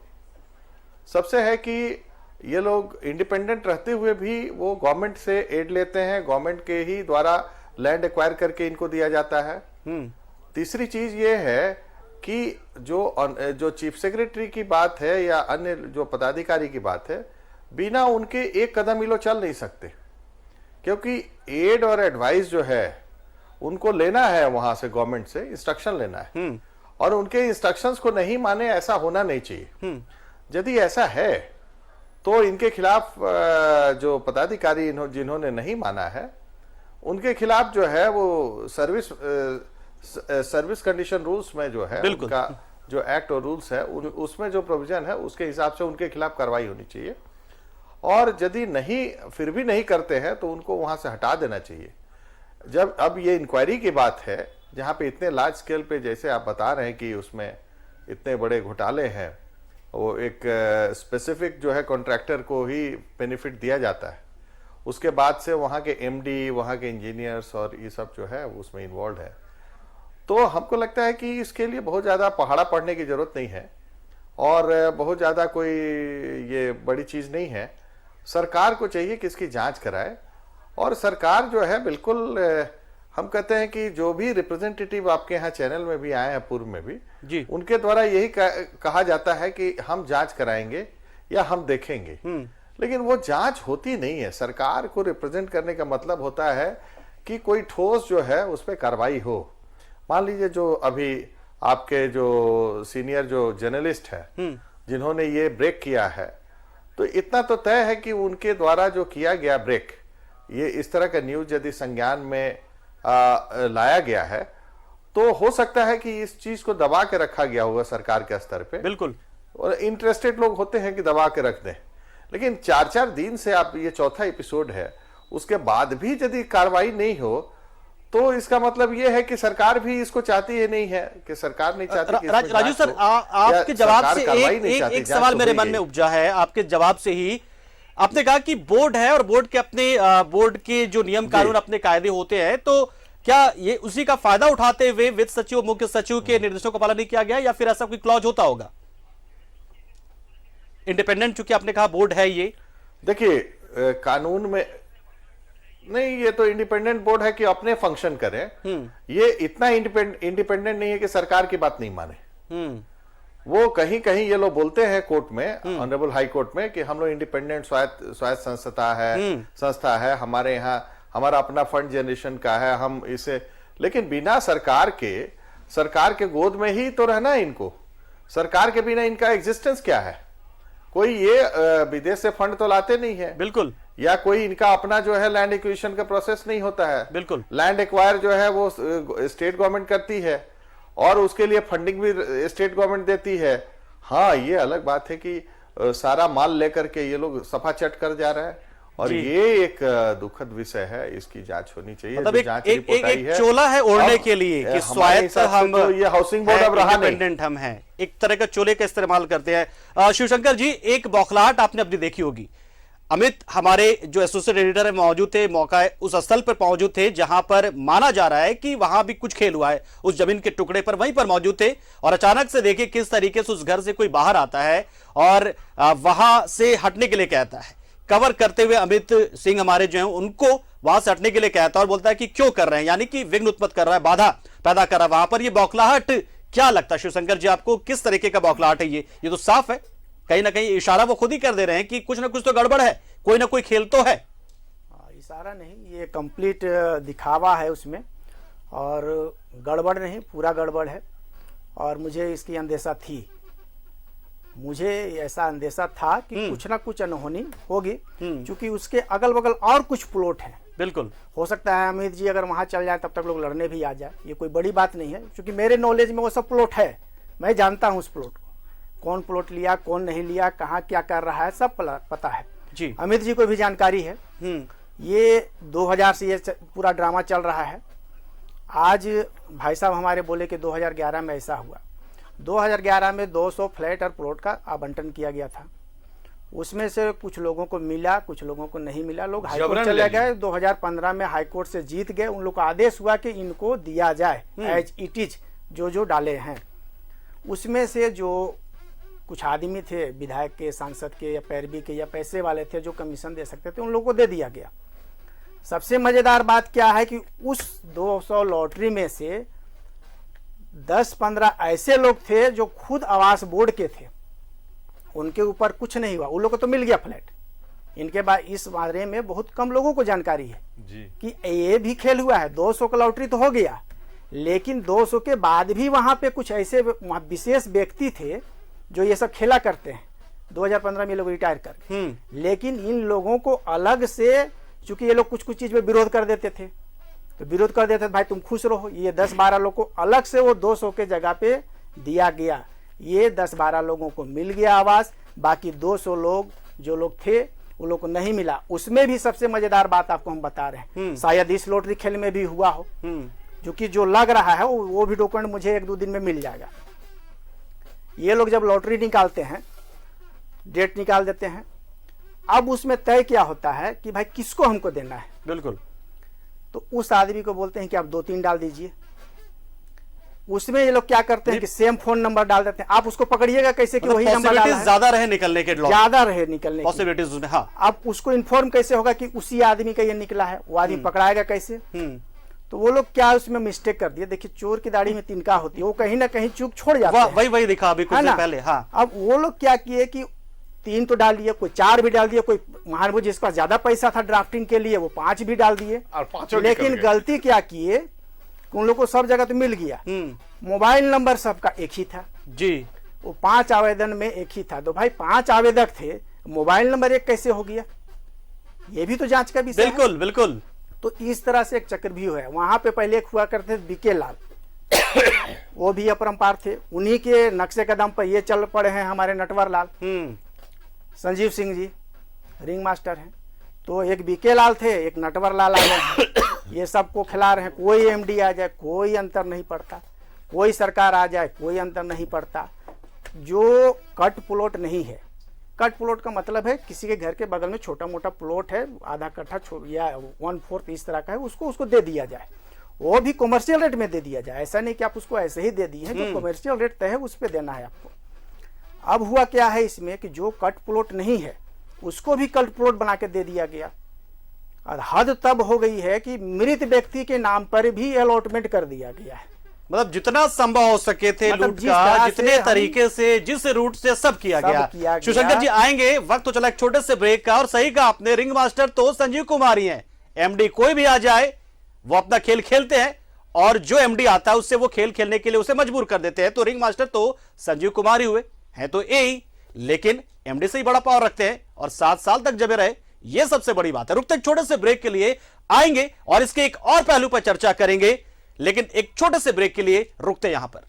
सबसे है कि ये लोग इंडिपेंडेंट रहते हुए भी वो गवर्नमेंट से एड लेते हैं, गवर्नमेंट के ही द्वारा लैंड एक्वायर करके इनको दिया जाता है। तीसरी चीज ये है कि जो चीफ सेक्रेटरी की बात है या अन्य जो पदाधिकारी की बात है, बिना उनके एक कदम ये लोग चल नहीं सकते, क्योंकि एड और एडवाइस जो है उनको लेना है, वहां से गवर्नमेंट से इंस्ट्रक्शन लेना है, और उनके इंस्ट्रक्शंस को नहीं माने, ऐसा होना नहीं चाहिए। यदि ऐसा है तो इनके खिलाफ जो पदाधिकारी जिन्होंने नहीं माना है उनके खिलाफ जो है वो सर्विस कंडीशन रूल्स में जो है उनका जो एक्ट और रूल्स है उसमें जो प्रोविजन है उसके हिसाब से उनके खिलाफ कार्रवाई होनी चाहिए, और यदि फिर भी नहीं करते हैं तो उनको वहां से हटा देना चाहिए। जब अब ये इंक्वायरी की बात है जहां पे इतने लार्ज स्केल पे, जैसे आप बता रहे हैं कि उसमें इतने बड़े घोटाले हैं, वो एक स्पेसिफिक जो है कॉन्ट्रैक्टर को ही बेनिफिट दिया जाता है, उसके बाद से वहाँ के एमडी, वहाँ के इंजीनियर्स और ये सब जो है उसमें इन्वॉल्व है। तो हमको लगता है कि इसके लिए बहुत ज़्यादा पहाड़ा पड़ने की ज़रूरत नहीं है और बहुत ज़्यादा कोई ये बड़ी चीज़ नहीं है। सरकार को चाहिए कि इसकी जांच कराए, और सरकार जो है बिल्कुल हम कहते हैं कि जो भी रिप्रेजेंटेटिव आपके यहाँ चैनल में भी आए हैं, पूर्व में भी जी, उनके द्वारा यही कहा जाता है कि हम जांच कराएंगे या हम देखेंगे, लेकिन वो जांच होती नहीं है। सरकार को रिप्रेजेंट करने का मतलब होता है कि कोई ठोस जो है उस पर कार्रवाई हो। मान लीजिए जो अभी आपके जो सीनियर जो जर्नलिस्ट है जिन्होंने ये ब्रेक किया है, तो इतना तो तय है कि उनके द्वारा जो किया गया ब्रेक, ये इस तरह का न्यूज यदि संज्ञान में लाया गया है तो हो सकता है कि इस चीज को दबा के रखा गया होगा सरकार के स्तर पे, बिल्कुल, और इंटरेस्टेड लोग होते हैं कि दबा के रख दें। लेकिन 4-4 दिन से आप, ये चौथा एपिसोड है, उसके बाद भी यदि कार्रवाई नहीं हो तो इसका मतलब ये है कि सरकार भी इसको चाहती है नहीं है, कि सरकार नहीं चाहती कि राजू सर, आपके जवाब से एक सवाल मेरे मन में उपजा है। आपके जवाब से ही आपने कहा कि बोर्ड है और बोर्ड के अपने बोर्ड के जो नियम कानून अपने कायदे होते हैं, तो क्या ये उसी का फायदा उठाते हुए वित्त सचिव, मुख्य सचिव के निर्देशों का पालन नहीं किया गया, या फिर ऐसा कोई क्लॉज होता होगा? इंडिपेंडेंट चूंकि आपने कहा बोर्ड है, ये देखिए कानून में नहीं, ये तो इंडिपेंडेंट बोर्ड है कि अपने फंक्शन करें। ये इतना इंडिपेंडेंट नहीं है कि सरकार की बात नहीं माने। वो कहीं कहीं ये लोग बोलते हैं कोर्ट में, ऑनरेबल हाई कोर्ट में, कि हम लोग इंडिपेंडेंट स्वायत्त संस्था है, हमारे यहाँ हमारा अपना फंड जनरेशन का है, हम इसे, लेकिन बिना सरकार के गोद में ही तो रहना है इनको। सरकार के बिना इनका एग्जिस्टेंस क्या है? कोई ये विदेश से फंड तो लाते नहीं है, बिल्कुल, या कोई इनका अपना जो है लैंड एक्विजिशन का प्रोसेस नहीं होता है, बिल्कुल। लैंड एक्वायर जो है वो स्टेट गवर्नमेंट करती है और उसके लिए फंडिंग भी स्टेट गवर्नमेंट देती है। हाँ, ये अलग बात है कि सारा माल लेकर के ये लोग सफा चट कर जा रहे हैं, और ये एक दुखद विषय है, इसकी जांच होनी चाहिए। मतलब एक चोला है ओढ़ने के लिए कि स्वायत्त हम, तो ये हाउसिंग बोर्ड अब रहा नहीं, हम हैं, एक तरह का चोले का इस्तेमाल करते हैं। शिवशंकर जी, एक बौखलाहट आपने अपनी देखी होगी। अमित हमारे जो एसोसिएट एडिटर है मौजूद थे, मौका उस स्थल पर मौजूद थे जहां पर माना जा रहा है कि वहां भी कुछ खेल हुआ है, उस जमीन के टुकड़े पर वहीं पर मौजूद थे, और अचानक से देखिए किस तरीके से उस घर से कोई बाहर आता है और वहां से हटने के लिए कहता है। कवर करते हुए अमित सिंह हमारे जो है उनको वहां से हटने के लिए कहता है और बोलता है कि क्यों कर रहे हैं, यानी कि विघ्न उत्पन्न कर रहा है, बाधा पैदा कर रहा है वहां पर। ये बौखलाहट क्या लगता है शिवशंकर जी आपको, किस तरीके का बौखलाहट है ये तो साफ है, कहीं ना कहीं इशारा वो खुद ही कर दे रहे हैं कि कुछ ना कुछ तो गड़बड़ है, कोई ना कोई खेल तो है। इशारा नहीं, ये कंप्लीट दिखावा है उसमें, और गड़बड़ नहीं, पूरा गड़बड़ है। और मुझे इसकी अंदेशा थी, मुझे ऐसा अंदेशा था कि कुछ ना कुछ अनहोनी होगी, क्योंकि उसके अगल बगल और कुछ प्लॉट हैं। बिल्कुल हो सकता है अमित जी अगर वहां चल जाए तब तक लोग लड़ने भी आ जाए, ये कोई बड़ी बात नहीं है, क्योंकि मेरे नॉलेज में वो सब प्लॉट है, मैं जानता हूँ उस प्लॉट को, कौन प्लॉट लिया, कौन नहीं लिया, कहाँ क्या कर रहा है, सब पता है जी। अमित जी को भी जानकारी है। ये 2000 से ये पूरा ड्रामा चल रहा है। आज भाई साहब हमारे बोले कि 2011 में ऐसा हुआ। 2011 में 200 फ्लैट और प्लॉट का आवंटन किया गया था, उसमें से कुछ लोगों को मिला, कुछ लोगों को नहीं मिला। लोग हाईकोर्ट चले गए, 2015 में हाईकोर्ट से जीत गए, उन लोग का आदेश हुआ कि इनको दिया जाए एज इट इज, जो डाले हैं। उसमें से जो कुछ आदमी थे, विधायक के, सांसद के, या पैरवी के, या पैसे वाले थे जो कमीशन दे सकते थे, उन लोगों को दे दिया गया। सबसे मजेदार बात क्या है कि उस 200 लॉटरी में से 10-15 ऐसे लोग थे जो खुद आवास बोर्ड के थे, उनके ऊपर कुछ नहीं हुआ, उन लोगों को तो मिल गया फ्लैट। इनके बाद इस बारे में बहुत कम लोगों को जानकारी है जी। कि ये भी खेल हुआ है। 200 का लॉटरी तो हो गया, लेकिन 200 के बाद भी वहां पे कुछ ऐसे विशेष व्यक्ति थे जो ये सब खेला करते हैं। 2015 में ये लोग रिटायर कर गए, लेकिन इन लोगों को अलग से, चूंकि ये लोग कुछ कुछ चीज में विरोध कर देते थे, तो विरोध कर देते थे, भाई तुम खुश रहो। ये 10-12 लोग को अलग से वो 200 के जगह पे दिया गया। ये 10-12 लोगों को मिल गया आवास, बाकी 200 लोग जो लोग थे वो लोग को नहीं मिला। उसमें भी सबसे मजेदार बात आपको हम बता रहे हैं, शायद इस लॉटरी खेल में भी हुआ हो, क्योंकि जो लग रहा है वो भी डॉक्यूमेंट मुझे 1-2 दिन में मिल जाएगा। ये लोग जब लॉटरी निकालते हैं, डेट निकाल देते हैं, अब उसमें तय क्या होता है कि भाई किसको हमको देना है। बिल्कुल। तो उस आदमी को बोलते हैं कि आप 2-3 डाल दीजिए। उसमें ये लोग क्या करते हैं कि सेम फोन नंबर डाल देते हैं। आप उसको पकड़िएगा कैसे कि वही नंबर डाला है। ज्यादा रहे निकलने के, ज्यादा रहे निकलने की पॉसिबिलिटीज उसमें। हाँ, अब उसको इन्फॉर्म कैसे होगा कि उसी आदमी का ये निकला है, वो आदमी पकड़ाएगा कैसे। तो वो लोग क्या उसमें मिस्टेक कर दिए। देखिए, चोर की दाढ़ी में तिनका होती है, वो कहीं ना कहीं चूक छोड़ जाता है। वही दिखा अभी कुछ देर पहले। हाँ, अब वो लोग क्या किए कि 3 तो डाल दिए, कोई 4 भी डाल दिए, कोई महानुभूत जिसके पास ज्यादा पैसा था ड्राफ्टिंग के लिए वो 5 भी डाल दिए। और 5 लेकिन गलती क्या किए, उन लोग को सब जगह तो मिल गया, मोबाइल नंबर सबका एक ही था जी। वो 5 आवेदन में एक ही था। तो भाई 5 आवेदक थे, मोबाइल नंबर एक कैसे हो गया, ये भी तो जांच का विषय है। बिल्कुल बिल्कुल। तो इस तरह से एक चक्रव्यूह है। वहां पे पहले एक हुआ करते थे बीके लाल, वो भी अपरंपार थे, उन्हीं के नक्शे कदम पर ये चल पड़े हैं हमारे नटवर लाल। संजीव सिंह जी रिंग मास्टर हैं। तो एक बीके लाल थे, एक नटवर लाल आ गए, ये सबको खिला रहे हैं। कोई एमडी आ जाए कोई अंतर नहीं पड़ता, कोई सरकार आ जाए कोई अंतर नहीं पड़ता। जो कट प्लॉट नहीं है, कट प्लॉट का मतलब है किसी के घर के बगल में छोटा मोटा प्लॉट है, आधा कट्ठा या 1/4 इस तरह का है, उसको दे दिया जाए, वो भी कमर्शियल रेट में दे दिया जाए। ऐसा नहीं कि आप उसको ऐसे ही दे दिए, जो कमर्शियल रेट तय है उस पर देना है आपको। अब हुआ क्या है इसमें कि जो कट प्लॉट नहीं है उसको भी कट प्लॉट बना के दे दिया गया। और हद तब हो गई है कि मृत व्यक्ति के नाम पर भी अलॉटमेंट कर दिया गया है। मतलब जितना संभव हो सके थे मतलब लूट का, जितने तरीके से, जिस रूट से सब किया गया। शिवशंकर जी आएंगे, वक्त तो चला एक छोटे से ब्रेक का। और सही कहा आपने, रिंग मास्टर तो संजीव कुमार ही हैं। एमडी कोई भी आ जाए वो अपना खेल खेलते हैं, और जो एमडी आता है उससे वो खेल खेलने के लिए उसे मजबूर कर देते हैं। तो रिंग मास्टर तो संजीव कुमार ही हुए हैं, तो यही, लेकिन एमडी से ही बड़ा पावर रखते हैं और 7 साल तक जबे रहे, ये सबसे बड़ी बात है। रुकते एक छोटे से ब्रेक के लिए, आएंगे और इसके एक और पहलू पर चर्चा करेंगे, लेकिन एक छोटे से ब्रेक के लिए रुकते यहां पर।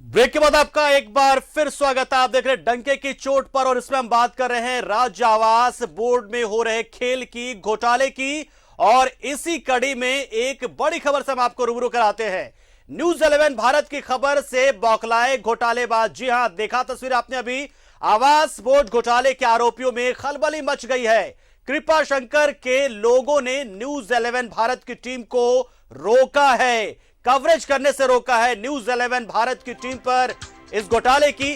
ब्रेक के बाद आपका एक बार फिर स्वागत है। आप देख रहे हैं डंके की चोट पर, और इसमें हम बात कर रहे हैं राज्य आवास बोर्ड में हो रहे खेल की, घोटाले की। और इसी कड़ी में एक बड़ी खबर से हम आपको रूबरू कराते हैं। न्यूज 11 भारत की खबर से बौखलाए घोटालेबाज। जी हां, देखा तस्वीर आपने अभी। आवास बोर्ड घोटाले के आरोपियों में खलबली मच गई है। कृपा शंकर के लोगों ने न्यूज 11 भारत की टीम को रोका है, कवरेज करने से रोका है। न्यूज 11 भारत की टीम पर इस घोटाले की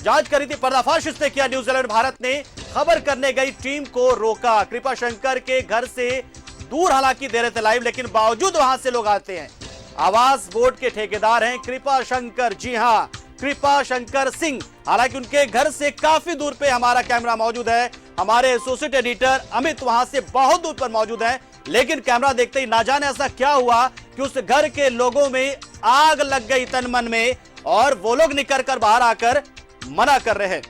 जांच करी थी, पर्दाफाश इसने किया। न्यूज 11 भारत ने खबर करने गई टीम को रोका। कृपा शंकर के घर से दूर हालांकि दे रहे थे लाइव, लेकिन बावजूद वहां से लोग आते हैं। आवास बोर्ड के ठेकेदार हैं कृपा शंकर। जी हां, कृपा शंकर सिंह। हालांकि उनके घर से काफी दूर पे हमारा कैमरा मौजूद है, हमारे एसोसिएट एडिटर अमित वहां से बहुत दूर पर मौजूद है। लेकिन कैमरा देखते ही ना जाने ऐसा क्या हुआ कि उस घर के लोगों में आग लग गई तन मन में, और वो लोग निकल कर बाहर आकर मना कर रहे हैं।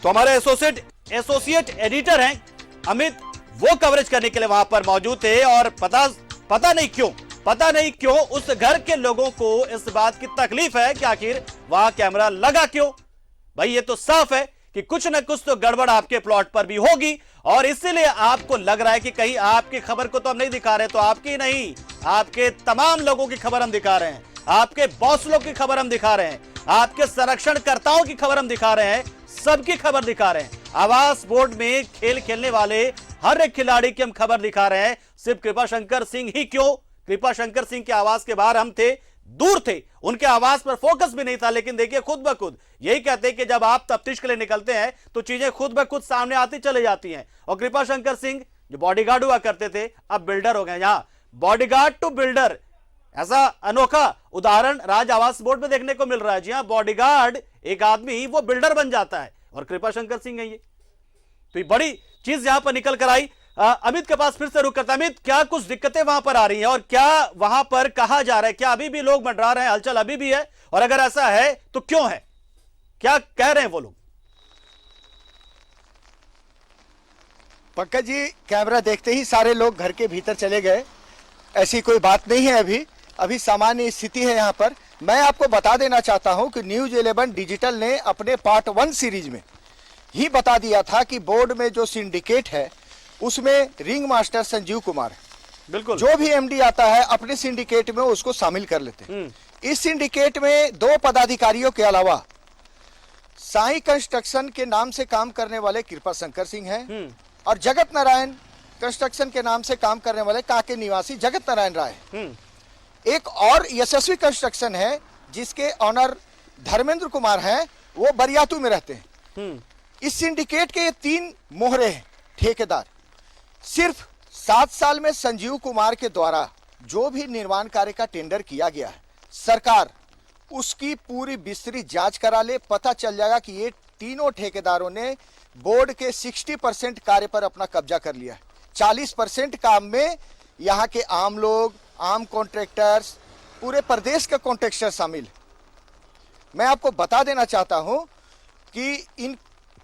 तो हमारे एसोसिएट एडिटर हैं अमित, वो कवरेज करने के लिए वहां पर मौजूद थे। और पता नहीं क्यों उस घर के लोगों को इस बात की तकलीफ है कि आखिर वहां कैमरा लगा क्यों। भाई ये तो साफ है कि कुछ न कुछ तो गड़बड़ आपके प्लॉट पर भी होगी, और इसीलिए आपको लग रहा है कि कहीं आपकी खबर को तो हम नहीं दिखा रहे, तो आपकी नहीं, आपके तमाम लोगों की खबर हम दिखा रहे हैं, आपके बॉस लोग की खबर हम दिखा रहे हैं, आपके संरक्षणकर्ताओं की खबर हम दिखा रहे हैं, सबकी खबर दिखा रहे हैं। आवास बोर्ड में खेल खेलने वाले हर एक खिलाड़ी की हम खबर दिखा रहे हैं। सिर्फ कृपा शंकर सिंह ही क्यों, कृपा शंकर सिंह के आवास के बाहर हम थे, दूर थे, उनके आवास पर फोकस भी नहीं था, लेकिन देखिए खुद ब खुद यही कहते हैं कि जब आप तफ्तीश के लिए निकलते हैं तो चीजें खुद ब खुद सामने आती चले जाती हैं। और कृपा शंकर सिंह जो बॉडीगार्ड हुआ करते थे अब बिल्डर हो गए। यहां बॉडीगार्ड टू बिल्डर, ऐसा अनोखा उदाहरण राज आवास बोर्ड में देखने को मिल रहा है। जी हां, बॉडीगार्ड एक आदमी वो बिल्डर बन जाता है और कृपा शंकर सिंह है ये। तो ये बड़ी चीज यहां पर निकल कर आई। अमित के पास फिर से रुक करता। अमित, क्या कुछ दिक्कतें वहां पर आ रही हैं और क्या वहां पर कहा जा रहा है, क्या अभी भी लोग मंडरा रहे हैं, हलचल अभी भी है, और अगर ऐसा है तो क्यों है, क्या कह रहे हैं वो लोग? पंकज जी, कैमरा देखते ही सारे लोग घर के भीतर चले गए। ऐसी कोई बात नहीं है, अभी सामान्य स्थिति है यहाँ पर। मैं आपको बता देना चाहता हूँ कि न्यूज 11 डिजिटल ने अपने पार्ट 1 सीरीज में ही बता दिया था कि बोर्ड में जो सिंडिकेट है उसमें रिंग मास्टर संजीव कुमार है। बिल्कुल, जो भी एमडी आता है अपने सिंडिकेट में उसको शामिल कर लेते हैं। इस सिंडिकेट में 2 पदाधिकारियों के अलावा साई कंस्ट्रक्शन के नाम से काम करने वाले कृपा शंकर सिंह हैं और जगत नारायण कंस्ट्रक्शन के नाम से काम करने वाले काके निवासी जगत नारायण राय। एक और यशस्वी कंस्ट्रक्शन है जिसके ऑनर धर्मेंद्र कुमार हैं, वो बरियातू में रहते हैं। इस सिंडिकेट के ये 3 मोहरे हैं ठेकेदार। सिर्फ 7 साल में संजीव कुमार के द्वारा जो भी निर्माण कार्य का टेंडर किया गया है, सरकार उसकी पूरी विस्तृत जांच करा ले, पता चल जाएगा कि ये तीनों ठेकेदारों ने बोर्ड के 60% कार्य पर अपना कब्जा कर लिया है। 40% काम में यहाँ के आम लोग, आम कॉन्ट्रैक्टर्स, पूरे प्रदेश का कॉन्ट्रैक्टर शामिल। मैं आपको बता देना चाहता हूं कि इन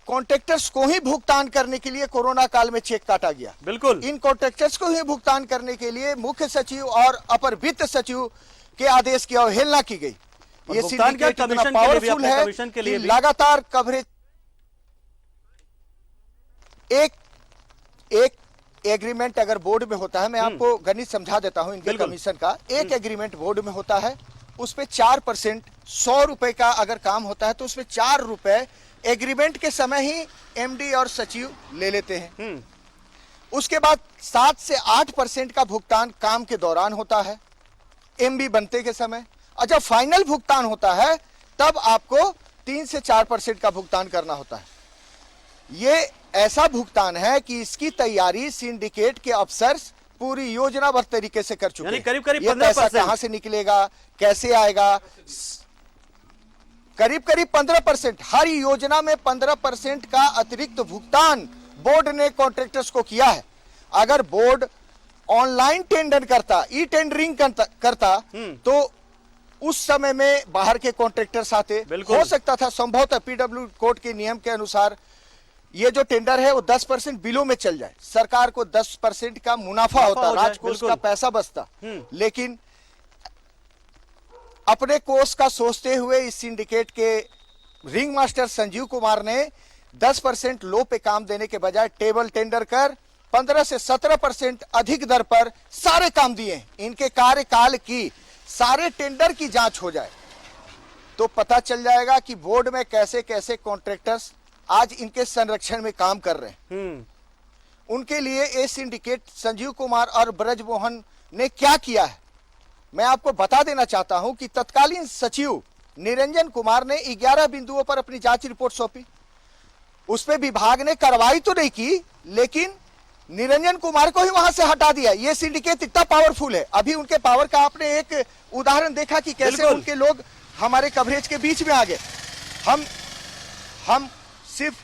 कॉन्ट्रैक्टर्स को ही भुगतान करने के लिए कोरोना काल में चेक काटा गया। बिल्कुल, इन कॉन्ट्रैक्टर्स को ही भुगतान करने के लिए मुख्य सचिव और अपर वित्त सचिव के आदेश की अवहेलना की गई। ये भुगतान क्या, सिंडिकेट इतना कमीशन के लिए भी, पावरफुल अपने है कमीशन के लिए कि भी। लगातार कवरेज। एक एग्रीमेंट अगर बोर्ड में होता है, मैं आपको गणित समझा देता हूं इनके कमीशन का। एक एग्रीमेंट बोर्ड में होता है, उस पे 4%, 100 रुपए का अगर काम होता है तो उसमें 4 रुपए एग्रीमेंट के समय ही एमडी और सचिव ले लेते हैं। उसके बाद 7 से 8% का भुगतान काम के दौरान होता है, एमबी बनते के समय, और जब फाइनल भुगतान होता है तब आपको 3 से 4% का भुगतान करना होता है। ये ऐसा भुगतान है कि इसकी तैयारी सिंडिकेट के अफसर पूरी योजनाबद्ध तरीके से कर चुके हैं। करीब करीब ये पैसा 15% कहां से निकलेगा, कैसे आएगा, करीब 15%। हर योजना में 15% का अतिरिक्त भुगतान बोर्ड ने कॉन्ट्रैक्टर्स को किया है। अगर बोर्ड ऑनलाइन टेंडर करता, ई टेंडरिंग करता तो उस समय में बाहर के कॉन्ट्रैक्टर्स आते। हो सकता था संभवतः पीडब्ल्यू कोड के नियम के अनुसार ये जो टेंडर है वो 10% बिलों में चल जाए, सरकार को 10% का मुनाफा होता, राजकोष का पैसा बचता। लेकिन अपने कोष का सोचते हुए इस सिंडिकेट के रिंग मास्टर संजीव कुमार ने 10% लो पे काम देने के बजाय टेबल टेंडर कर 15 से 17% अधिक दर पर सारे काम दिए। इनके कार्यकाल की सारे टेंडर की जांच हो जाए तो पता चल जाएगा कि बोर्ड में कैसे कैसे कॉन्ट्रैक्टर्स आज इनके संरक्षण में काम कर रहे हैं। उनके लिए ये सिंडिकेट संजीव कुमार और ब्रजमोहन ने क्या किया है, मैं आपको बता देना चाहता हूं कि तत्कालीन सचिव निरंजन कुमार ने 11 बिंदुओं पर अपनी जांच रिपोर्ट सौंपी। उस पर विभाग ने कार्रवाई तो नहीं की, लेकिन निरंजन कुमार को ही वहां से हटा दिया। ये सिंडिकेट इतना पावरफुल है। अभी उनके पावर का आपने एक उदाहरण देखा कि कैसे उनके लोग हमारे कवरेज के बीच में आ गए। हम सिर्फ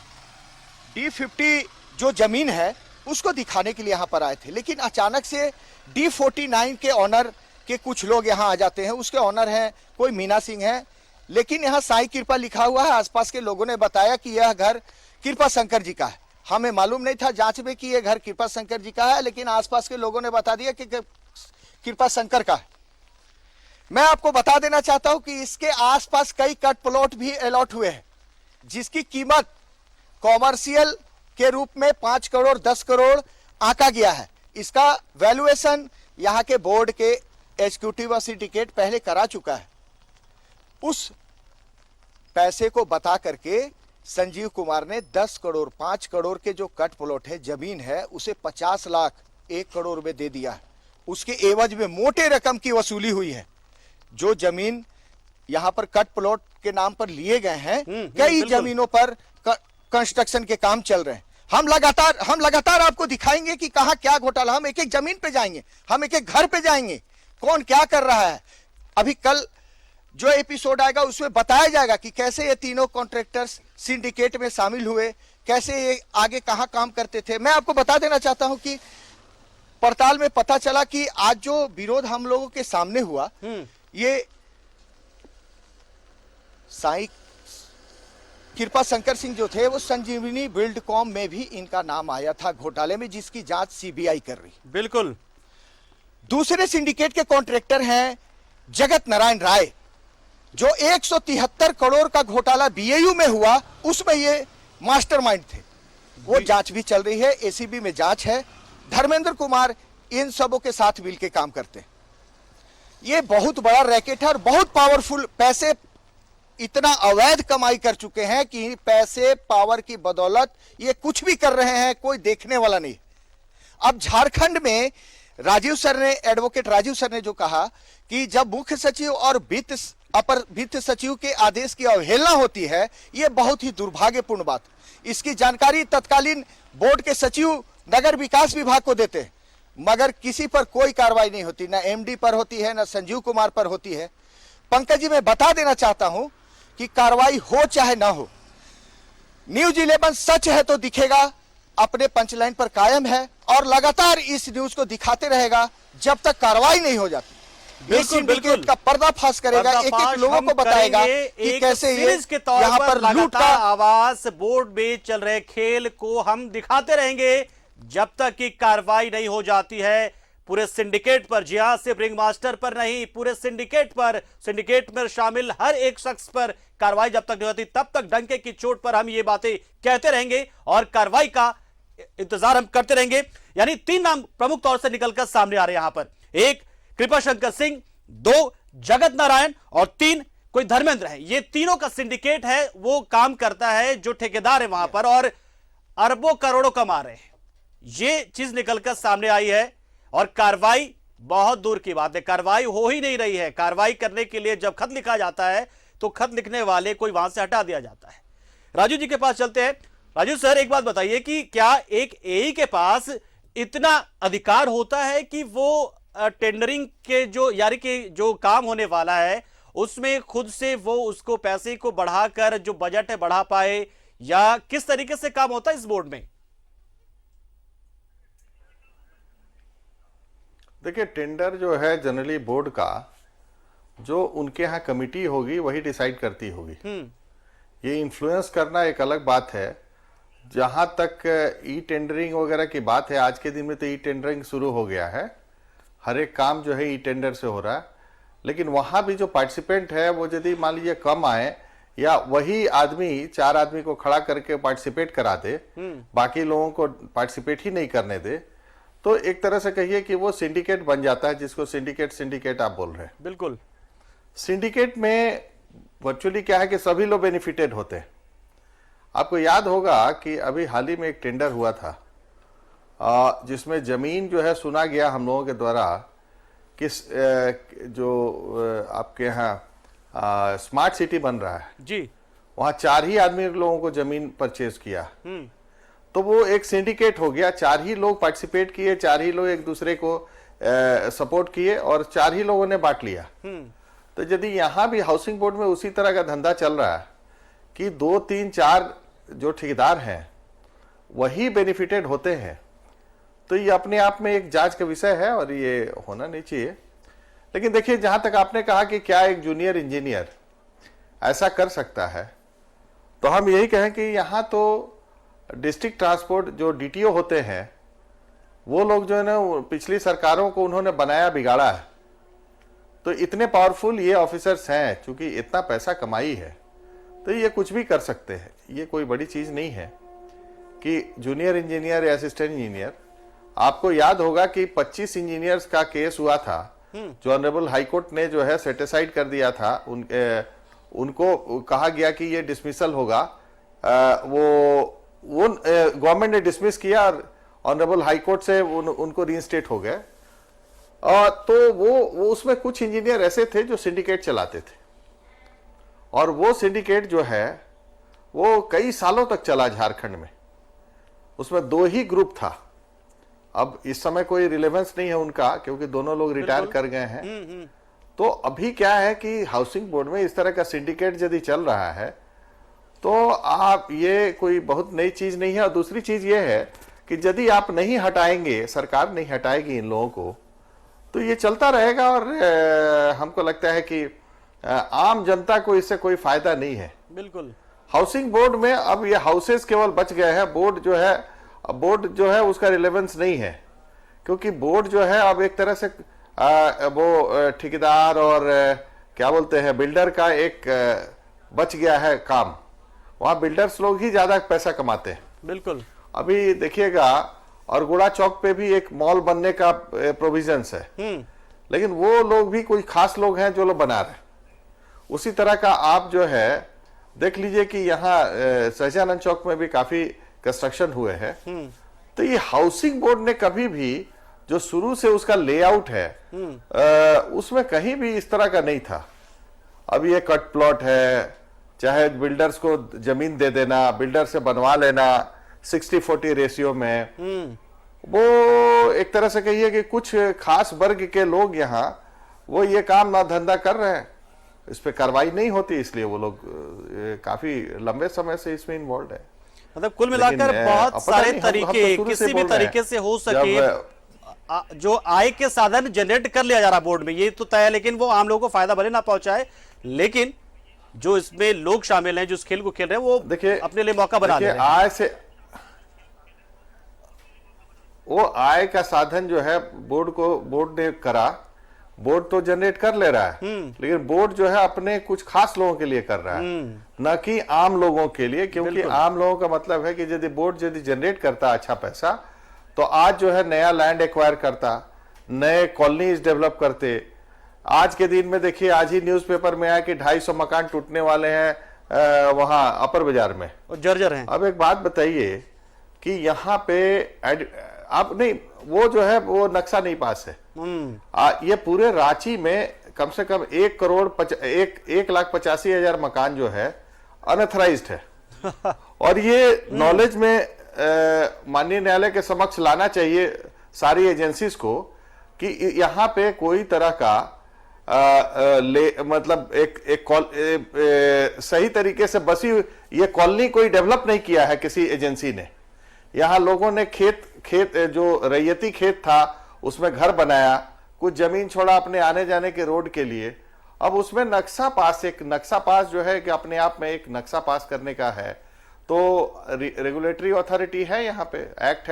D50 जो जमीन है उसको दिखाने के लिए यहां पर आए थे, लेकिन अचानक से D49 के ऑनर के कुछ लोग यहां आ जाते हैं। उसके ऑनर हैं कोई मीना सिंह है, लेकिन यहां साई कृपा लिखा हुआ है। आसपास के लोगों ने बताया कि यह घर कृपा शंकर जी का है। हमें मालूम नहीं था जांच में कि यह घर कृपा शंकर जी का है, लेकिन आसपास के लोगों ने बता दिया कि कृपा शंकर का है। मैं आपको बता देना चाहता हूं कि इसके आसपास कई कट प्लॉट भी अलॉट हुए हैं, जिसकी कीमत कॉमर्शियल के रूप में 5 करोड़ 10 करोड़ आंका गया है। इसका वैल्यूएशन यहां के बोर्ड के एग्जीक्यूटिव और सिंडिकेट पहले करा चुका है। उस पैसे को बता करके संजीव कुमार ने 10 करोड़ 5 करोड़ के जो कट प्लॉट है, जमीन है, उसे 50 लाख 1 करोड़ में दे दिया है। उसके एवज में मोटे रकम की वसूली हुई है। जो जमीन यहाँ पर कट प्लॉट के नाम पर लिए गए हैं, कई बिल्कुल। जमीनों पर कंस्ट्रक्शन के काम चल रहे हैं। हम लगातार आपको दिखाएंगे कि कहाँ क्या घोटाला। हम एक एक जमीन पे जाएंगे, हम एक एक घर पे जाएंगे, कौन क्या कर रहा है। अभी कल जो एपिसोड आएगा उसमें बताया जाएगा कि कैसे ये तीनों कॉन्ट्रैक्टर्स सिंडिकेट में शामिल हुए, कैसे ये आगे कहां काम करते थे। मैं आपको बता देना चाहता हूं कि पड़ताल में पता चला कि आज जो विरोध हम लोगों के सामने हुआ, ये साई कृपा शंकर सिंह जो थे, वो संजीवनी बिल्डकॉम में भी इनका नाम आया था घोटाले में, जिसकी जांच सीबीआई कर रही। बिल्कुल। दूसरे सिंडिकेट के कॉन्ट्रैक्टर हैं जगत नारायण राय, जो 173 करोड़ का घोटाला बीएयू में हुआ, उसमें ये मास्टरमाइंड थे। वो जांच भी चल रही है, एसीबी में जांच है। धर्मेंद्र कुमार इन सबों के साथ मिलकर काम करते हैं। ये बहुत बड़ा रैकेट है और बहुत पावरफुल। पैसे इतना अवैध कमाई कर चुके हैं कि पैसे पावर की बदौलत ये कुछ भी कर रहे हैं, कोई देखने वाला नहीं। अब झारखंड में एडवोकेट राजीव सर ने जो कहा कि जब मुख्य सचिव और अपर वित्त सचिव के आदेश की अवहेलना होती है, यह बहुत ही दुर्भाग्यपूर्ण बात। इसकी जानकारी तत्कालीन बोर्ड के सचिव नगर विकास विभाग को देते हैं, मगर किसी पर कोई कार्रवाई नहीं होती, ना एमडी पर होती है, ना संजीव कुमार पर होती है। पंकज जी, मैं बता देना चाहता हूं कि कार्रवाई हो चाहे ना हो, न्यूज 11 सच है तो दिखेगा, अपने पंचलाइन पर कायम है और लगातार इस न्यूज को दिखाते रहेगा जब तक कार्रवाई नहीं हो जाती। बिल्कुल, बिल्कुल। का पर्दाफाश करेगा, एक एक लोगों को बताएगा कि कैसे ये के तौर यहाँ पर लूट लगातार का आवाज बोर्ड में चल रहे खेल को हम दिखाते रहेंगे जब तक कि कार्रवाई नहीं हो जाती है पूरे सिंडिकेट पर। जी हां, सिर्फ रिंग मास्टर पर नहीं, पूरे सिंडिकेट पर, सिंडिकेट में शामिल हर एक शख्स पर कार्रवाई जब तक नहीं होती, तब तक डंके की चोट पर हम ये बातें कहते रहेंगे और कार्रवाई का इंतजार हम करते रहेंगे। यानी 3 नाम प्रमुख तौर से निकलकर सामने आ रहे हैं यहां पर। 1 कृपा शंकर सिंह, 2 जगत नारायण और 3 कोई धर्मेंद्र है। ये तीनों का सिंडिकेट है, वो काम करता है, जो ठेकेदार है वहां पर और अरबों करोड़ों कमा रहे हैं। ये चीज निकलकर सामने आई है और कार्रवाई बहुत दूर की बात है, कार्रवाई हो ही नहीं रही है। कार्रवाई करने के लिए जब खत लिखा जाता है तो खत लिखने वाले कोई वहां से हटा दिया जाता है। राजू जी के पास चलते हैं। राजू सर, एक बात बताइए कि क्या एक एई के पास इतना अधिकार होता है कि वो टेंडरिंग के जो काम होने वाला है उसमें खुद से वो उसको पैसे को बढ़ाकर जो बजट है बढ़ा पाए, या किस तरीके से काम होता है इस बोर्ड में? देखिए, टेंडर जो है जनरली बोर्ड का, जो उनके यहाँ कमिटी होगी वही डिसाइड करती होगी। ये इन्फ्लुएंस करना एक अलग बात है। जहां तक ई टेंडरिंग वगैरह की बात है, आज के दिन में तो ई टेंडरिंग शुरू हो गया है, हर एक काम जो है ई टेंडर से हो रहा है। लेकिन वहां भी जो पार्टिसिपेंट है वो यदि मान लीजिए कम आए या वही आदमी 4 आदमी को खड़ा करके पार्टिसिपेट करा दे, बाकी लोगों को पार्टिसिपेट ही नहीं करने दे, तो एक तरह से कहिए कि वो सिंडिकेट बन जाता है, जिसको सिंडिकेट आप बोल रहे हैं। बिल्कुल। सिंडिकेट में वर्चुअली क्या है कि सभी लोग बेनिफिटेड होते हैं। आपको याद होगा कि अभी हाल ही में एक टेंडर हुआ था जिसमें जमीन जो है सुना गया हम लोगों के द्वारा कि जो आपके यहाँ स्मार्ट सिटी बन रहा है जी, वहाँ 4 ही आदमी लोगों को जमीन परचेज किया। तो वो एक सिंडिकेट हो गया, 4 ही लोग पार्टिसिपेट किए, 4 ही लोग एक दूसरे को सपोर्ट किए और 4 ही लोगों ने बांट लिया। तो यदि यहाँ भी हाउसिंग बोर्ड में उसी तरह का धंधा चल रहा है कि 2, 3, 4 जो ठेकेदार हैं वही बेनिफिटेड होते हैं, तो ये अपने आप में एक जांच का विषय है और ये होना नहीं चाहिए। लेकिन देखिए, जहां तक आपने कहा कि क्या एक जूनियर इंजीनियर ऐसा कर सकता है, तो हम यही कहें कि यहाँ तो डिस्ट्रिक्ट ट्रांसपोर्ट जो डीटीओ होते हैं वो लोग जो है ना, पिछली सरकारों को उन्होंने बनाया बिगाड़ा है। तो इतने पावरफुल ये ऑफिसर्स हैं, चूंकि इतना पैसा कमाई है, तो ये कुछ भी कर सकते हैं। ये कोई बड़ी चीज नहीं है कि जूनियर इंजीनियर या असिस्टेंट इंजीनियर। आपको याद होगा कि 25 इंजीनियर्स का केस हुआ था, जो ऑनरेबल हाईकोर्ट ने जो है सेटिसाइड कर दिया था। उनको कहा गया कि ये डिसमिसल होगा, वो गवर्नमेंट ने डिसमिस किया और ऑनरेबल हाईकोर्ट से उनको रीइंस्टेट हो गए। तो वो उसमें कुछ इंजीनियर ऐसे थे जो सिंडिकेट चलाते थे, और वो सिंडिकेट जो है वो कई सालों तक चला झारखंड में। उसमें 2 ही ग्रुप था। अब इस समय कोई रिलेवेंस नहीं है उनका, क्योंकि दोनों लोग रिटायर कर गए हैं। तो अभी क्या है कि हाउसिंग बोर्ड में इस तरह का सिंडिकेट यदि चल रहा है तो आप, ये कोई बहुत नई चीज नहीं है। और दूसरी चीज ये है कि यदि आप नहीं हटाएंगे, सरकार नहीं हटाएगी इन लोगों को, तो ये चलता रहेगा। और हमको लगता है कि आम जनता को इससे कोई फायदा नहीं है। बिल्कुल। हाउसिंग बोर्ड में अब ये हाउसेस केवल बच गए हैं, बोर्ड जो है उसका रिलेवेंस नहीं है, क्योंकि बोर्ड जो है अब एक तरह से वो ठेकेदार और क्या बोलते हैं बिल्डर का एक बच गया है काम। वहां बिल्डर्स लोग ही ज्यादा पैसा कमाते हैं। बिल्कुल। अभी देखिएगा, और गुड़ा चौक पे भी एक मॉल बनने का प्रोविजंस है, लेकिन वो लोग भी कोई खास लोग हैं जो लोग बना रहे हैं। उसी तरह का आप जो है देख लीजिए कि यहाँ सहजानंद चौक में भी काफी कंस्ट्रक्शन हुए हैं। तो ये हाउसिंग बोर्ड ने कभी भी, जो शुरू से उसका लेआउट है, उसमें कहीं भी इस तरह का नहीं था। अब ये कट प्लॉट है, चाहे बिल्डर्स को जमीन दे देना, बिल्डर से बनवा लेना 60-40 रेशियो में, वो एक तरह से कहिए कि कुछ खास वर्ग के लोग यहाँ वो ये काम ना धंधा कर रहे हैं, इस पे कार्रवाई नहीं होती, इसलिए वो लोग काफी लंबे समय से इसमें इन्वॉल्व है। मतलब कुल मिलाकर बहुत सारे तरीके, किसी भी तरीके से हो सके जो आय के साधन जनरेट कर लिया जा रहा बोर्ड में, ये तो तय है। लेकिन वो आम लोगों को फायदा भले ना पहुंचाए, लेकिन जो इसमें लोग शामिल हैं, जो इस खेल को खेल रहे हैं, वो देखिए अपने लिए मौका बना रहे हैं। आय से वो आय का साधन जो है बोर्ड ने करा, बोर्ड तो जनरेट कर ले रहा है, लेकिन बोर्ड जो है अपने कुछ खास लोगों के लिए कर रहा है, न कि आम लोगों के लिए। क्योंकि आम लोगों का मतलब है कि यदि बोर्ड यदि जनरेट करता अच्छा पैसा, तो आज जो है नया लैंड एक्वायर करता, नए कॉलोनीज डेवलप करते। आज के दिन में देखिए, आज ही न्यूज़पेपर में आया कि 250 मकान टूटने वाले हैं वहां अपर बाजार में, जर्जर हैं। अब एक बात बताइए कि यहाँ पे आप नहीं, वो जो है वो नक्शा नहीं पास है। ये पूरे रांची में कम से कम 1,85,000 मकान जो है अनऑथराइज्ड है। और ये नॉलेज में माननीय न्यायालय के समक्ष लाना चाहिए सारी एजेंसीज को कि यहाँ पे कोई तरह का मतलब सही तरीके से बसी ये कॉलोनी कोई डेवलप नहीं किया है किसी एजेंसी ने। यहाँ लोगों ने खेत जो रैयती खेत था उसमें घर बनाया, कुछ जमीन छोड़ा अपने आने जाने के रोड के लिए। अब उसमें एक नक्शा पास जो है कि अपने आप में एक नक्शा पास करने का है, तो रेगुलेटरी अथॉरिटी है यहाँ पे, एक्ट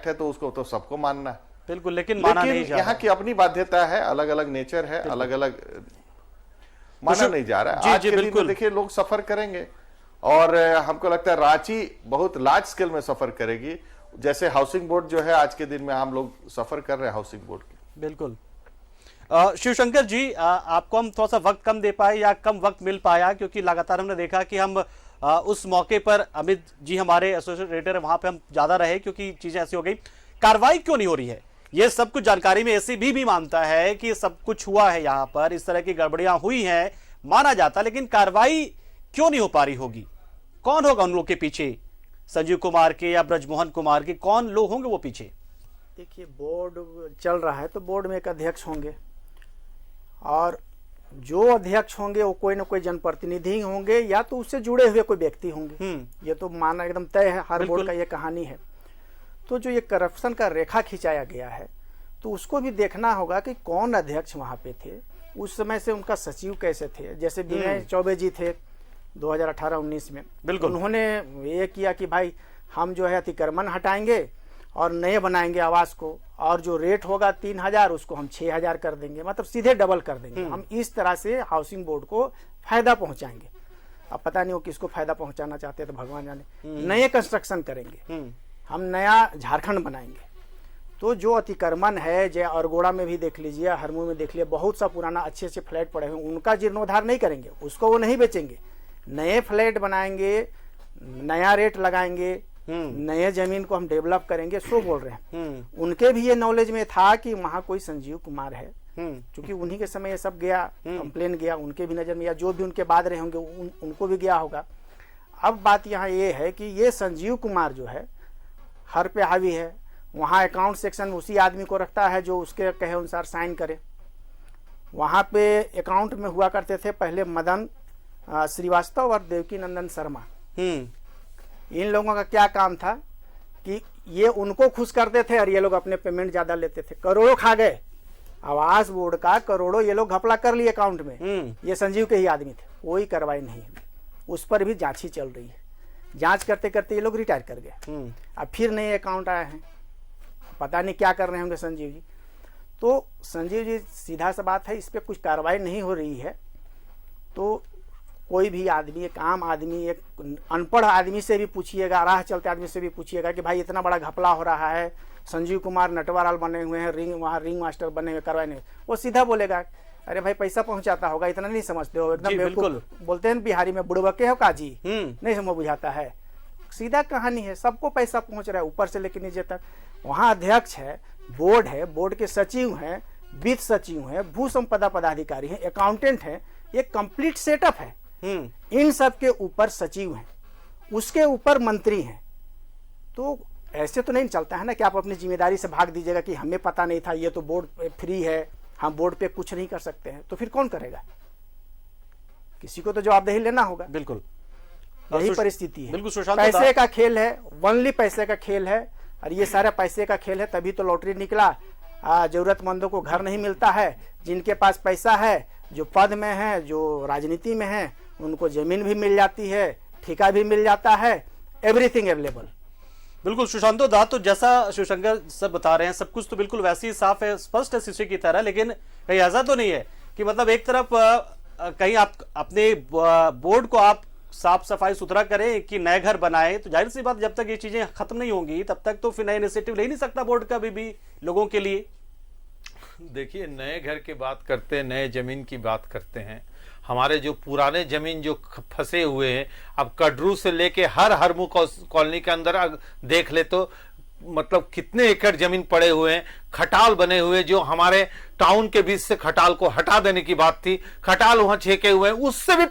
है तो उसको तो सबको मानना है। बिल्कुल, लेकिन माना नहीं जा रहा। यहाँ की अपनी बाध्यता है, अलग अलग नेचर है, अलग अलग माना नहीं जा रहा है। आज के दिन में देखिए लोग सफर करेंगे, और हमको लगता है रांची बहुत लार्ज स्केल में सफर करेगी, जैसे हाउसिंग बोर्ड जो है आज के दिन में आम लोग सफर कर रहे हैं हाउसिंग बोर्ड के। बिल्कुल। शिवशंकर जी, आपको हम थोड़ा सा वक्त कम दे पाए या कम वक्त मिल पाया, क्योंकि लगातार हमने देखा कि हम उस मौके पर अमित जी हमारे एसोसिएट एडिटर है, वहां पे हम ज्यादा रहे क्योंकि चीजें ऐसी हो गई। कार्रवाई क्यों नहीं हो रही है? ये सब कुछ जानकारी में ऐसे भी मानता है कि सब कुछ हुआ है, यहाँ पर इस तरह की गड़बड़ियां हुई हैं माना जाता, लेकिन कार्रवाई क्यों नहीं हो पा रही होगी? कौन होगा उन लोग के पीछे? संजीव कुमार के या ब्रजमोहन कुमार के कौन लोग होंगे वो पीछे? देखिए, बोर्ड चल रहा है तो बोर्ड में एक अध्यक्ष होंगे, और जो अध्यक्ष होंगे वो कोई ना कोई जनप्रतिनिधि होंगे या तो उससे जुड़े हुए कोई व्यक्ति होंगे। ये तो मानना एकदम तय है, हर बोर्ड का ये कहानी है। तो जो ये करप्शन का रेखा खिंचाया गया है, तो उसको भी देखना होगा कि कौन अध्यक्ष वहां पे थे, उस समय से उनका सचिव कैसे थे। जैसे विनय चौबे जी थे 2018-19 में, बिल्कुल उन्होंने ये किया कि भाई हम जो है अतिक्रमण हटाएंगे और नए बनाएंगे आवास को, और जो रेट होगा 3,000 उसको हम 6,000 कर देंगे, मतलब सीधे डबल कर देंगे। हम इस तरह से हाउसिंग बोर्ड को फायदा पहुंचाएंगे। अब पता नहीं वो किसको फायदा पहुंचाना चाहते हैं, तो भगवान जाने। नए कंस्ट्रक्शन करेंगे, हम नया झारखंड बनाएंगे। तो जो अतिक्रमण है, जय अरगोड़ा में भी देख लीजिए, हरमू में देख लीजिए, बहुत सा पुराना अच्छे अच्छे फ्लैट पड़े हुए, उनका जीर्णोद्धार नहीं करेंगे, उसको वो नहीं बेचेंगे, नए फ्लैट बनाएंगे, नया रेट लगाएंगे, नए जमीन को हम डेवलप करेंगे, सो बोल रहे हैं। उनके भी ये नॉलेज में था कि वहाँ कोई संजीव कुमार है, क्योंकि उन्हीं के समय ये सब गया, कंप्लेन गया, उनके भी नजर में, या जो भी उनके बाद रहे होंगे उनको भी गया होगा। अब बात यहाँ ये है कि ये संजीव कुमार जो है हर पे हावी है। वहाँ अकाउंट सेक्शन उसी आदमी को रखता है जो उसके कहे अनुसार साइन करे। वहाँ पे अकाउंट में हुआ करते थे पहले मदन श्रीवास्तव और देवकी नंदन शर्मा। इन लोगों का क्या काम था कि ये उनको खुश करते थे और ये लोग अपने पेमेंट ज्यादा लेते थे। करोड़ों खा गए, आवास बोर्ड का करोड़ों ये लोग घपला कर लिए अकाउंट में। ये संजीव के ही आदमी थे, कोई कार्रवाई नहीं हुई, उस पर भी जांच ही चल रही है। जांच करते करते ये लोग रिटायर कर गए। अब फिर नए अकाउंट आए हैं, पता नहीं क्या कर रहे होंगे संजीव जी। तो संजीव जी, सीधा सा बात है, इस पर कुछ कार्रवाई नहीं हो रही है तो कोई भी आदमी, एक आम आदमी, एक अनपढ़ आदमी से भी पूछिएगा, राह चलते आदमी से भी पूछिएगा कि भाई इतना बड़ा घपला हो रहा है, संजीव कुमार नटवरलाल बने हुए हैं, वहाँ रिंग मास्टर बने हुए, कार्रवाई नहीं, वो सीधा बोलेगा अरे भाई पैसा पहुंचाता होगा, इतना नहीं समझते हो, एकदम बिल्कुल बोलते हैं बिहारी में, बुड़बके हो काजी, नहीं समझ बुझाता है। सीधा कहानी है, सबको पैसा पहुंच रहा है ऊपर से लेकर नीचे तक। वहाँ अध्यक्ष है, बोर्ड है, बोर्ड के सचिव हैं, वित्त सचिव हैं, भू संपदा पदाधिकारी हैं, अकाउंटेंट हैं, ये कंप्लीट सेटअप है। इन सब के ऊपर सचिव हैं, उसके ऊपर मंत्री हैं। तो ऐसे तो नहीं चलता है ना कि आप अपनी जिम्मेदारी से भाग दीजिएगा कि हमें पता नहीं था, ये तो बोर्ड फ्री है, हम बोर्ड पे कुछ नहीं कर सकते हैं। तो फिर कौन करेगा? किसी को तो जवाबदेही लेना होगा। बिल्कुल यही परिस्थिति है। बिल्कुल सुशांत, पैसे का खेल है, ओनली पैसे का खेल है, और ये सारा पैसे का खेल है। तभी तो लॉटरी निकला, जरूरतमंदों को घर नहीं मिलता है। जिनके पास पैसा है, जो पद में है, जो राजनीति में है, उनको जमीन भी मिल जाती है, ठेका भी मिल जाता है, एवरीथिंग अवेलेबल। बिल्कुल सुशांतो दा, तो जैसा शिवशंकर सब बता रहे हैं, सब कुछ तो बिल्कुल वैसे ही साफ है, स्पष्ट है शीशे की तरह। लेकिन कहीं ऐसा तो नहीं है कि मतलब एक तरफ कहीं आप अपने बोर्ड को आप साफ सफाई सुथरा करें कि नए घर बनाए, तो जाहिर सी बात जब तक ये चीजें खत्म नहीं होंगी तब तक तो फिर नया इनिशिएटिव ले नहीं सकता बोर्ड का भी लोगों के लिए। देखिए, नए घर की बात करते हैं, नए जमीन की बात करते हैं। हमारे जो पुराने जमीन जो फंसे हुए हैं, अब कटरू से लेके हर हरमू कॉलोनी के अंदर देख ले तो मतलब कितने एकड़ जमीन पड़े हुए हैं, खटाल बने हुए, जो हमारे टाउन के बीच से खटाल को हटा देने की बात थी, खटाल वहां छेके हुए हैं, उससे भी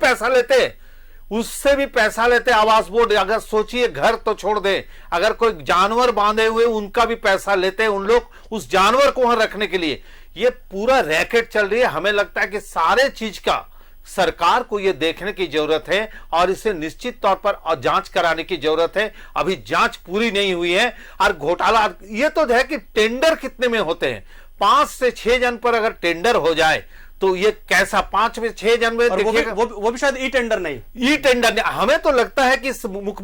पैसा लेते आवास बोर्ड। अगर सोचिए, घर तो छोड़ दे, अगर कोई जानवर बांधे हुए उनका भी पैसा लेते हैं उन लोग, उस जानवर को वहां रखने के लिए। ये पूरा रैकेट चल रही है। हमें लगता है कि सारे चीज का सरकार को यह देखने की जरूरत है और इसे निश्चित तौर पर जांच कराने की जरूरत है। अभी जांच पूरी नहीं हुई है। और घोटाला ये तो है कि टेंडर कितने में होते हैं, 5 से 6 जन पर अगर टेंडर हो जाए तो ये कैसा 5 में 6 जन में देखिएगा, वो भी शायद ई टेंडर नहीं, हमें तो लगता है कि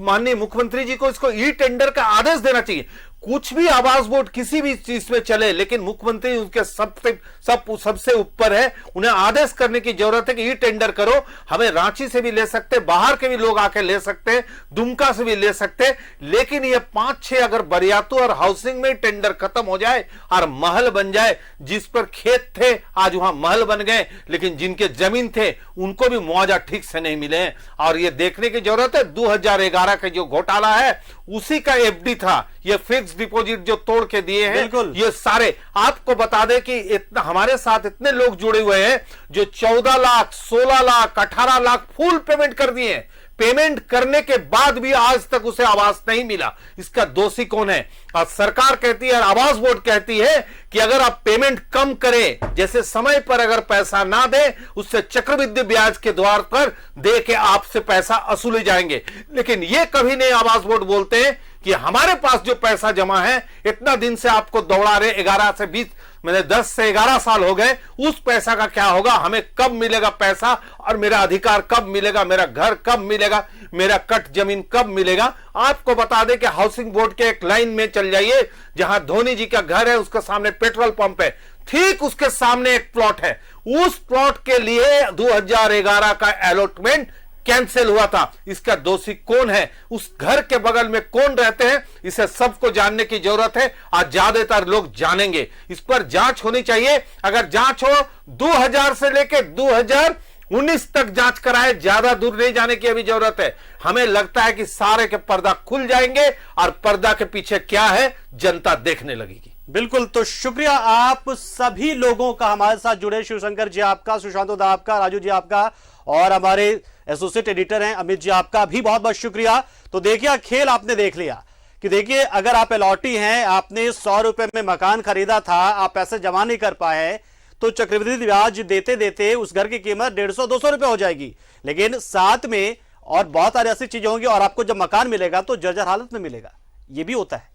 माननीय मुख्यमंत्री जी को इसको ई टेंडर का आदेश देना चाहिए। कुछ भी आवास बोर्ड किसी भी चीज में चले, लेकिन मुख्यमंत्री उनके सबसे ऊपर है, उन्हें आदेश करने की जरूरत है कि ये टेंडर करो। हमें रांची से भी ले सकते, बाहर के भी लोग आके ले सकते, दुमका से भी ले सकते, लेकिन ये 5-6 अगर बरियातू और हाउसिंग में टेंडर खत्म हो जाए और महल बन जाए, जिस पर खेत थे आज वहां महल बन गए, लेकिन जिनके जमीन थे उनको भी मुआवजा ठीक से नहीं मिले। और ये देखने की जरूरत है 2011 का जो घोटाला है उसी का एफडी था, ये फिक्स डिपॉजिट जो तोड़ के दिए हैं, ये सारे आपको बता दें कि इतना हमारे साथ इतने लोग जुड़े हुए हैं जो 14 लाख 16 लाख 18 लाख फुल पेमेंट कर दिए हैं। पेमेंट करने के बाद भी आज तक उसे आवास नहीं मिला। इसका दोषी कौन है? और सरकार कहती है, आवास बोर्ड कहती है कि अगर आप पेमेंट कम करें, जैसे समय पर अगर पैसा ना दे, उससे चक्रवृद्धि ब्याज के द्वार पर दे के आपसे पैसा असुले जाएंगे। लेकिन ये कभी नहीं आवास बोर्ड बोलते हैं कि हमारे पास जो पैसा जमा है, इतना दिन से आपको दौड़ा रहे, 11 से 20 मैंने 10 से 11 साल हो गए, उस पैसा का क्या होगा, हमें कब मिलेगा पैसा, और मेरा अधिकार कब मिलेगा, मेरा घर कब मिलेगा, मेरा कट जमीन कब मिलेगा। आपको बता दें कि हाउसिंग बोर्ड के एक लाइन में चल जाइए, जहां धोनी जी का घर है उसके सामने पेट्रोल पंप है, ठीक उसके सामने एक प्लॉट है। उस प्लॉट के लिए 2011 का अलॉटमेंट कैंसिल हुआ था। इसका दोषी कौन है, उस घर के बगल में कौन रहते हैं, इसे सबको जानने की जरूरत है। आज ज्यादातर लोग जानेंगे, इस पर जांच होनी चाहिए। अगर जांच हो 2000 से लेकर 19 तक जांच कराए, ज्यादा दूर नहीं जाने की अभी जरूरत है। हमें लगता है कि सारे के पर्दा खुल जाएंगे और पर्दा के पीछे क्या है जनता देखने लगेगी। बिल्कुल, तो शुक्रिया आप सभी लोगों का हमारे साथ जुड़े। शिवशंकर जी आपका, सुशांत दा आपका, राजू जी आपका और हमारे एसोसिएट एडिटर हैं अमित जी आपका भी बहुत बहुत शुक्रिया। तो देखिए, खेल आपने देख लिया कि देखिए, अगर आप अलॉटी हैं, आपने 100 रुपए में मकान खरीदा था, आप पैसे जमा नहीं कर पाए तो चक्रवृद्धि ब्याज देते देते उस घर की कीमत 150-200 रुपए हो जाएगी। लेकिन साथ में और बहुत सारी ऐसी चीजें होंगी और आपको जब मकान मिलेगा तो जर्जर हालत में मिलेगा, ये भी होता है।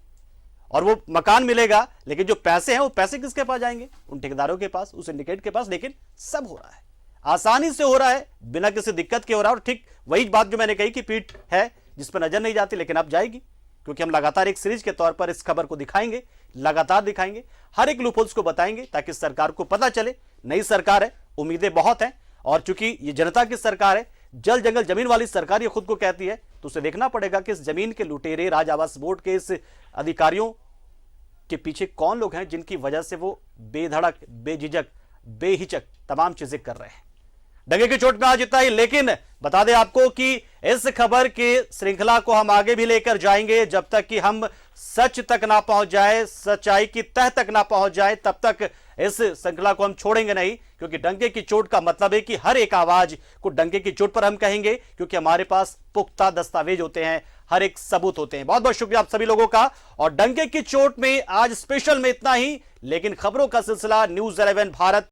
और वो मकान मिलेगा लेकिन जो पैसे हैं वो पैसे किसके पास जाएंगे? उन ठेकेदारों के पास, उस सिंडिकेट के पास। लेकिन सब हो रहा है, आसानी से हो रहा है, बिना किसी दिक्कत के हो रहा है। और ठीक वही बात जो मैंने कही कि पीठ है जिस पर नजर नहीं जाती, लेकिन अब जाएगी, क्योंकि हम लगातार एक सीरीज के तौर पर इस खबर को दिखाएंगे, लगातार दिखाएंगे, हर एक लूपहोल्स को बताएंगे ताकि सरकार को पता चले नई सरकार है, उम्मीदें बहुत हैं। और चूंकि ये जनता की सरकार है, जल जंगल जमीन वाली सरकार ये खुद को कहती है, तो उसे देखना पड़ेगा कि इस जमीन के लुटेरे, राज आवास बोर्ड के इस अधिकारियों के पीछे कौन लोग हैं जिनकी वजह से वो बेधड़क, बेझिझक, बेहिचक तमाम चीजें कर रहे हैं। दंगे की चोट में आज इतना ही, लेकिन बता दें आपको कि इस खबर की श्रृंखला को हम आगे भी लेकर जाएंगे जब तक कि हम सच तक ना पहुंच जाए, सच्चाई की तह तक ना पहुंच जाए, तब तक इस श्रृंखला को हम छोड़ेंगे नहीं। क्योंकि डंके की चोट का मतलब है कि हर एक आवाज को डंके की चोट पर हम कहेंगे, क्योंकि हमारे पास पुख्ता दस्तावेज होते हैं, हर एक सबूत होते हैं। बहुत बहुत शुक्रिया आप सभी लोगों का। और डंके की चोट में आज स्पेशल में इतना ही, लेकिन खबरों का सिलसिला न्यूज़ 11 भारत